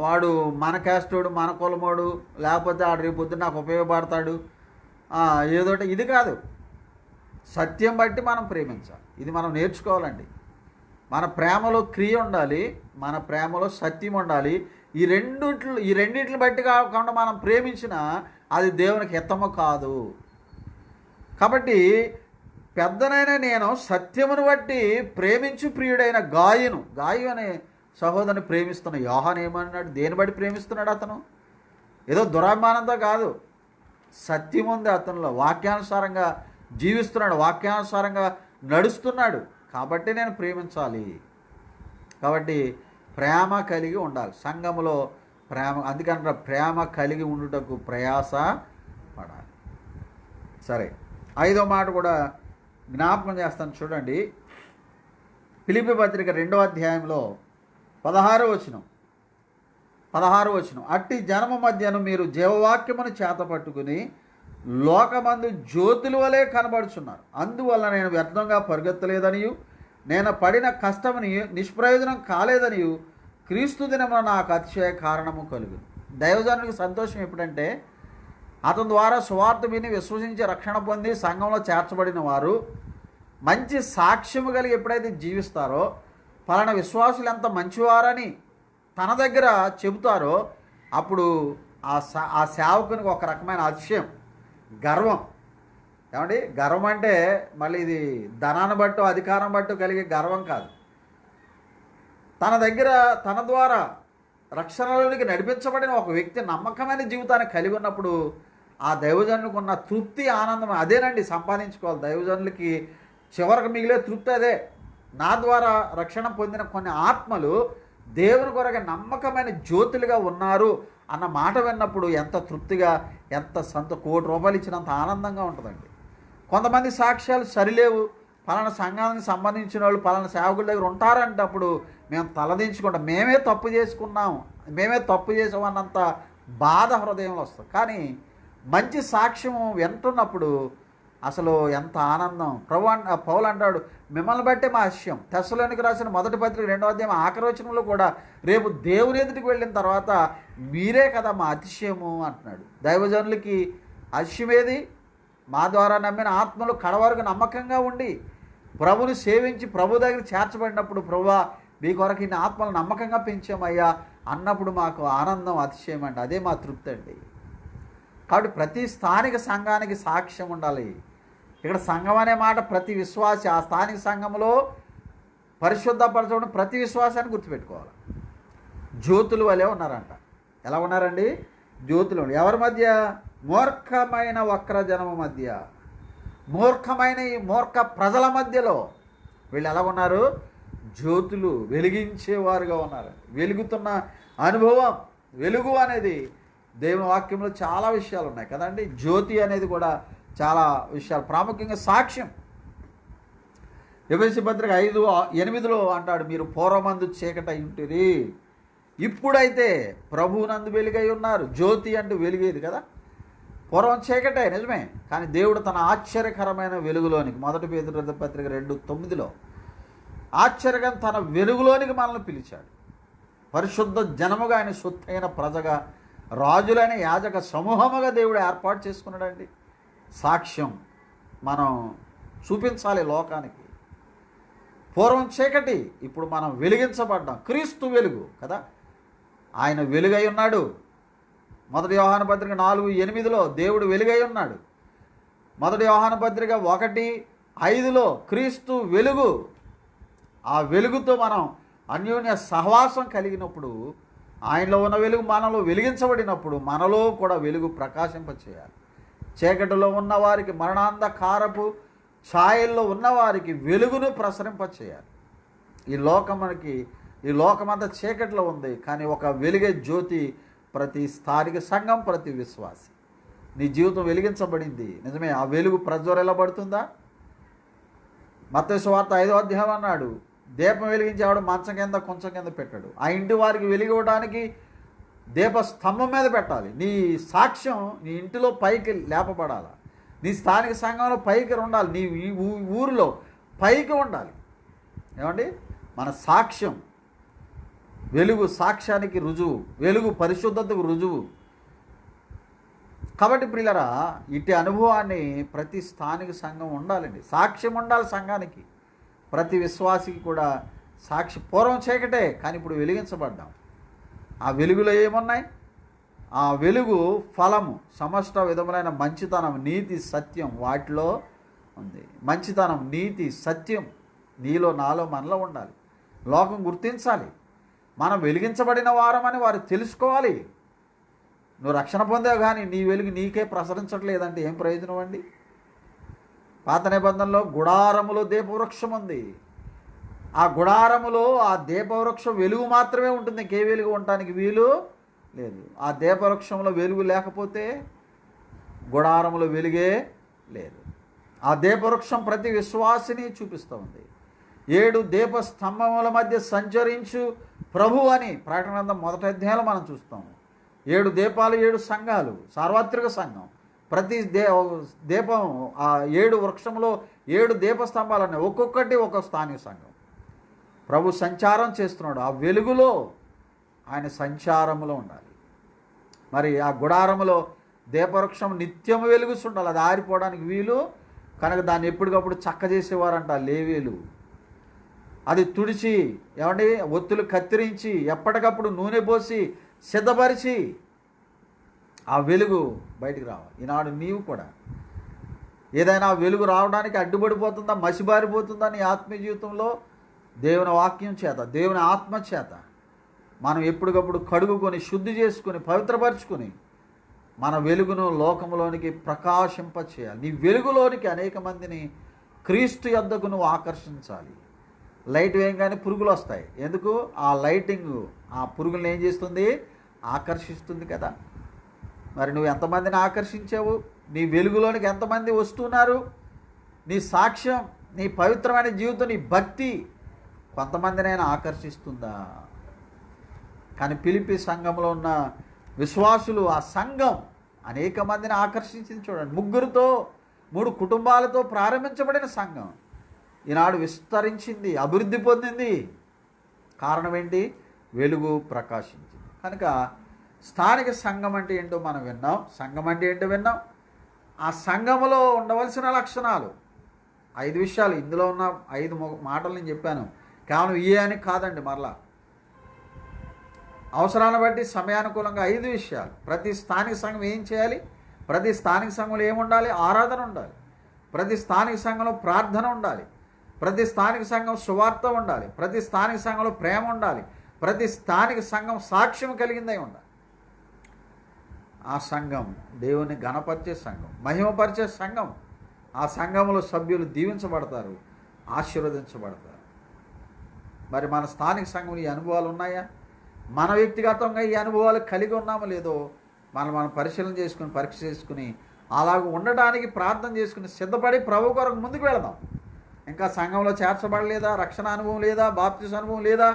వాడు మన క్యాస్టోడు, మన కులమోడు, లేకపోతే ఆడు రేపు పొద్దున్న నాకు ఉపయోగపడతాడు, ఏదోటి, ఇది కాదు. సత్యం బట్టి మనం ప్రేమించాలి. ఇది మనం నేర్చుకోవాలండి. మన ప్రేమలో క్రియ ఉండాలి, మన ప్రేమలో సత్యం ఉండాలి. ఈ రెండింటిని బట్టి కాకుండా మనం ప్రేమించినా అది దేవునికి హితము కాదు. కాబట్టి పెద్దనైనా నేను సత్యమును బట్టి ప్రేమించు ప్రియుడైన గాయు అనే సహోదరుని ప్రేమిస్తున్న. యోహాను ఏమన్నాడు? దేని బట్టి ప్రేమిస్తున్నాడు? అతను ఏదో దురాభిమానంతో కాదు, సత్యం ఉంది అతనిలో, వాక్యానుసారంగా జీవిస్తున్నాడు, వాక్యానుసారంగా నడుస్తున్నాడు. కాబట్టి నేను ప్రేమించాలి. కాబట్టి ప్రేమ కలిగి ఉండాలి సంఘములో. అందుకని ప్రేమ కలిగి ఉండుటకు ప్రయాస పడాలి. సరే, 5వ మాట కూడా జ్ఞాపకం చేస్తాను. చూడండి, ఫిలిప్పీ పత్రిక 2వ అధ్యాయంలో 16వ వచనం, అట్టి జనము మధ్యను మీరు జీవవాక్యమును చేతపట్టుకుని లోకమందు జ్యోతుల వలె కనబడుచున్నారు. అందువల్ల నేను వ్యర్థంగా పరిగెత్తలేదనియు నేను పడిన కష్టముని నిష్ప్రయోజనం కాలేదనియు క్రీస్తు దినమున నాకు అతిశయ కారణము కలుగును. దైవజనునికి సంతోషం ఎప్పుడంటే అతని ద్వారా సువార్త విని విశ్వసించి రక్షణ పొంది సంఘంలో చేర్చబడిన వారు మంచి సాక్ష్యము కలిగి ఎప్పుడైతే జీవిస్తారో, పలానా విశ్వాసులు ఎంత మంచివారని తన దగ్గర చెబుతారో, అప్పుడు ఆ సేవకునికి ఒక రకమైన అతిశయం, గర్వం. ఏమండి, గర్వం అంటే మళ్ళీ ఇది ధనాన్ని బట్టో అధికారం బట్టో కలిగే గర్వం కాదు. తన ద్వారా రక్షణలోనికి నడిపించబడిన ఒక వ్యక్తి నమ్మకమైన జీవితాన్ని కలిగి ఉన్నప్పుడు ఆ దైవజనులకు ఉన్న తృప్తి, ఆనందం అదేనండి సంపాదించుకోవాలి. దైవజనులకి చివరికి మిగిలే తృప్తి అదే. నా ద్వారా రక్షణ పొందిన కొన్ని ఆత్మలు దేవుని కొరకు నమ్మకమైన జ్యోతులుగా ఉన్నారు అన్న మాట విన్నప్పుడు ఎంత తృప్తిగా, ఎంత కోటి రూపాయలు ఇచ్చినంత ఆనందంగా ఉంటుందండి. కొంతమంది సాక్ష్యాలు సరిలేవు, పలానా సంఘానికి సంబంధించిన వాళ్ళు పలానా సేవకుల దగ్గర ఉంటారంటప్పుడు మేము తలదించుకుంటాం, మేమే తప్పు చేసామన్నంత బాధ హృదయంలో వస్తుంది. కానీ మంచి సాక్ష్యం వింటున్నప్పుడు అసలు ఎంత ఆనందం. పౌలు అంటాడు, మిమ్మల్ని బట్టే మా అతిశయం. తెస్సలోనికి రాసిన మొదటి పత్రిక 2వ అధ్యాయం ఆఖరి వచనంలో కూడా రేపు దేవుని ఎదుటికి వెళ్ళిన తర్వాత మీరే కదా మా అతిశయము అంటున్నాడు. దైవజనులకి అతిశయమేది? మా ద్వారా నమ్మిన ఆత్మలు కడవరకు నమ్మకంగా ఉండి ప్రభుని సేవించి ప్రభు దగ్గర చేర్చబడినప్పుడు, ప్రభువా మీ కొరకు ఇన్ని ఆత్మలు నమ్మకంగా పెంచామయ్యా అన్నప్పుడు మాకు ఆనందం, అతిశయం అండి. అదే మా తృప్తి అండి. కాబట్టి ప్రతి స్థానిక సంఘానికి సాక్ష్యం ఉండాలి. ఇక్కడ సంఘం అనే మాట ప్రతి విశ్వాసి ఆ స్థానిక సంఘంలో పరిశుద్ధపరచడం ప్రతి విశ్వాసాన్ని గుర్తుపెట్టుకోవాలి. జ్యోతులు వలె ఉన్నారంట. ఎలా ఉన్నారండి? జ్యోతులు. ఎవరి మధ్య? మూర్ఖమైన వక్రజనము మధ్య, మూర్ఖమైన ఈ మూర్ఖ ప్రజల మధ్యలో వీళ్ళు ఎలా ఉన్నారు? జ్యోతులు, వెలిగించేవారుగా ఉన్నారు. వెలుగుతున్న అనుభవం. వెలుగు అనేది దేవుని వాక్యంలో చాలా విషయాలు ఉన్నాయి కదండి. జ్యోతి అనేది కూడా చాలా విషయాలు, ప్రాముఖ్యంగా సాక్ష్యం. ఎఫెసీ పత్రిక 5:8 అంటాడు, మీరు పూర్వమందు చీకటై ఉంటిరి, ఇప్పుడైతే ప్రభువునందు వెలుగై ఉన్నారు. జ్యోతి అంటూ వెలిగేది కదా, పూర్వం చీకటే నిజమే, కానీ దేవుడు తన ఆశ్చర్యకరమైన వెలుగులోనికి, 1 పేతురు పత్రిక 2:9 ఆశ్చర్యంగా తన వెలుగులోనికి మనల్ని పిలిచాడు. పరిశుద్ధ జనముగా, ఆయన సొత్తైన ప్రజగా, రాజులైన యాజక సమూహముగా దేవుడు ఏర్పాటు చేసుకున్నాడండి. సాక్ష్యం మనం చూపించాలి లోకానికి. పూర్వం చీకటి, ఇప్పుడు మనం వెలిగించబడ్డాం. క్రీస్తు వెలుగు కదా, ఆయన వెలుగై ఉన్నాడు. 1 యోహాను పత్రిక 4:8 దేవుడు వెలుగై ఉన్నాడు. మొదటి యోహాను పత్రిక 1:5 క్రీస్తు వెలుగు. ఆ వెలుగుతో మనం అన్యోన్య సహవాసం కలిగినప్పుడు, ఆయనలో ఉన్న వెలుగు మనలో వెలిగించబడినప్పుడు మనలో కూడా వెలుగు ప్రకాశింపచేయాలి. చీకటిలో ఉన్నవారికి, మరణాంధకారపు ఛాయల్లో ఉన్నవారికి వెలుగును ప్రసరింపచేయాలి. ఈ లోకమంతా చీకటిలో ఉంది, కానీ ఒక వెలిగే జ్యోతి ప్రతి స్థానిక సంఘం, ప్రతి విశ్వాసి. నీ జీవితం వెలిగించబడింది నిజమే. ఆ వెలుగు ప్రజ్వరిల్లబడుతుందా? మత్తయి సువార్త 5వ అధ్యాయం అన్నాడు, దీపం వెలిగించేవాడు మంచం కింద కొంచెం కింద పెట్టాడు. ఆ ఇంటి వారికి వెలిగివ్వడానికి దీప స్తంభం మీద పెట్టాలి. నీ సాక్ష్యం నీ ఇంటిలో పైకి లేపబడాలి. నీ స్థానిక సంఘంలో పైకి ఉండాలి. నీ ఊరిలో పైకి ఉండాలి. ఏమండి? మన సాక్ష్యం, వెలుగు సాక్ష్యానికి రుజువు, వెలుగు పరిశుద్ధతకు రుజువు. కాబట్టి ప్రియులరా, ఇటు అనుభవాన్ని ప్రతి స్థానిక సంఘం ఉండాలండి. సాక్ష్యం ఉండాలి సంఘానికి. ప్రతి విశ్వాసికి కూడా సాక్షి. పూర్వం చీకటే, కానీ ఇప్పుడు వెలిగించబడ్డాం. ఆ వెలుగులో ఏమున్నాయి? ఆ వెలుగు ఫలము, సమస్త విధములైన మంచితనం, నీతి, సత్యం వాటిలో ఉంది. మంచితనం, నీతి, సత్యం నీలో, నాలో, మనలో ఉండాలి. లోకం గుర్తించాలి మనం వెలిగించబడిన వారమని వారు తెలుసుకోవాలి. నువ్వు రక్షణ పొందావు కానీ నీ వెలుగు నీకే ప్రసరించట్లేదంటే ఏం ప్రయోజనం అండి? పాత నిబంధనలో గుడారములో దీపవృక్షం ఉంది. ఆ గుడారములో ఆ దీపవృక్షం వెలుగు మాత్రమే ఉంటుంది, ఇంకే వెలుగు ఉండటానికి వీలు లేదు. ఆ దీపవృక్షంలో వెలుగు లేకపోతే గుడారములో వెలుగే లేదు. ఆ దీపవృక్షం ప్రతి విశ్వాసిని చూపిస్తూ ఉంది. 7 దీప స్తంభముల మధ్య సంచరించు ప్రభు అని ప్రకటన గ్రంథం 1వ అధ్యాయంలో మనం చూస్తాము. 7 దీపాలు, 7 సంఘాలు, సార్వత్రిక సంఘం. ప్రతి దీపం, ఆ 7 వృక్షంలో 7 దీపస్తంభాలు ఉన్నాయి. ఒక్కొక్కటి ఒక్కొక్క స్థానిక సంఘం. ప్రభు సంచారం చేస్తున్నాడు. ఆ వెలుగులో ఆయన సంచారములో ఉండాలి. మరి ఆ గుడారములో దీపవృక్షం నిత్యము వెలుగుస్తుండాలి. అది ఆరిపోవడానికి వీలు కనుక దాన్ని ఎప్పటికప్పుడు చక్క చేసేవారంట లేవీలు. అది తుడిచి, ఏమండి, ఒత్తులు కత్తిరించి, ఎప్పటికప్పుడు నూనె పోసి సిద్ధపరిచి ఆ వెలుగు బయటికి రావాలి. ఈనాడు నీవు కూడా ఏదైనా వెలుగు రావడానికి అడ్డుపడిపోతుందా, మసిబారిపోతుందా నీ ఆత్మీయ జీవితంలో? దేవుని వాక్యం చేత, దేవుని ఆత్మ చేత మనం ఎప్పటికప్పుడు కడుగుకొని, శుద్ధి చేసుకొని, పవిత్రపరచుకొని మన వెలుగును లోకంలోనికి ప్రకాశింపచేయాలి. నీ వెలుగులోనికి అనేక మందిని క్రీస్తు యొద్దకు నువ్వు ఆకర్షించాలి. లైట్ వేయగానే పురుగులు వస్తాయి. ఎందుకు? ఆ లైటింగ్ ఆ పురుగులను ఏం చేస్తుంది? ఆకర్షిస్తుంది కదా. మరి నువ్వు ఎంతమందిని ఆకర్షించావు? నీ వెలుగులోనికి ఎంతమంది వస్తున్నారు? నీ సాక్ష్యం, నీ పవిత్రమైన జీవితం, నీ భక్తి కొంతమందినైనా ఆకర్షిస్తుందా? కానీ ఫిలిప్పీ సంఘంలో ఉన్న విశ్వాసులు, ఆ సంఘం అనేక మందిని ఆకర్షించింది. చూడండి, 3 కుటుంబాలతో ప్రారంభించబడిన సంఘం ఈనాడు విస్తరించింది, అభివృద్ధి పొందింది. కారణం ఏంటి? వెలుగు ప్రకాశించింది. కనుక స్థానిక సంఘం అంటే ఏంటో మనం విన్నాం. సంఘం అంటే ఏంటో విన్నాం. ఆ సంఘములో ఉండవలసిన లక్షణాలు 5 విషయాలు. ఇందులో ఉన్న 5 మాటలు నేను చెప్పాను. కేవలం ఇయే అని కాదండి. మరలా అవసరాలను బట్టి సమయానుకూలంగా 5 విషయాలు. ప్రతి స్థానిక సంఘం ఏం చేయాలి? ప్రతి స్థానిక సంఘంలో ఏముండాలి? ఆరాధన ఉండాలి. ప్రతి స్థానిక సంఘంలో ప్రార్థన ఉండాలి. ప్రతి స్థానిక సంఘం సువార్త ఉండాలి. ప్రతి స్థానిక సంఘంలో ప్రేమ ఉండాలి. ప్రతి స్థానిక సంఘం సాక్ష్యం కలిగిందై ఉండాలి. ఆ సంఘం దేవుని ఘనపరిచే సంఘం, మహిమపరిచే సంఘం. ఆ సంఘంలో సభ్యులు దీవించబడతారు, ఆశీర్వదించబడతారు. మరి మన స్థానిక సంఘం ఈ అనుభవాలు ఉన్నాయా? మన వ్యక్తిగతంగా ఈ అనుభవాలు కలిగి ఉన్నామో లేదో మనం పరిశీలన చేసుకుని, పరీక్ష చేసుకుని, అలాగ ఉండడానికి ప్రార్థన చేసుకుని సిద్ధపడి ప్రభు కొరకు ముందుకు వెళదాం. ఇంకా సంఘంలో చేర్చబడలేదా? రక్షణ అనుభవం లేదా? బాప్తిసం అనుభవం లేదా?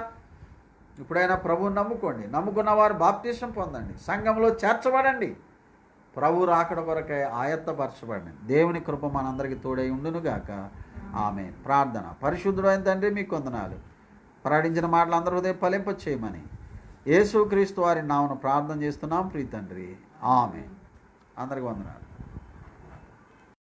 ఇప్పుడైనా ప్రభువుని నమ్ముకోండి. నమ్ముకున్న వారు బాప్తిసం పొందండి, సంఘంలో చేర్చబడండి, ప్రభు రాకడ కొరకై ఆయత్తపరచబడండి. దేవుని కృప మనందరికీ తోడై ఉండునుగాక. ఆమేన్. ప్రార్థన. పరిశుద్ధుడు అయిన తండ్రి, మీకు వందనాలు. ప్రకటించిన మాటలు అందరూ హృదయం ఫలింప చేయమని యేసుక్రీస్తు వారి నామమున ప్రార్థన చేస్తున్నాం ప్రియ తండ్రి. ఆమేన్. అందరికీ వందనాలు.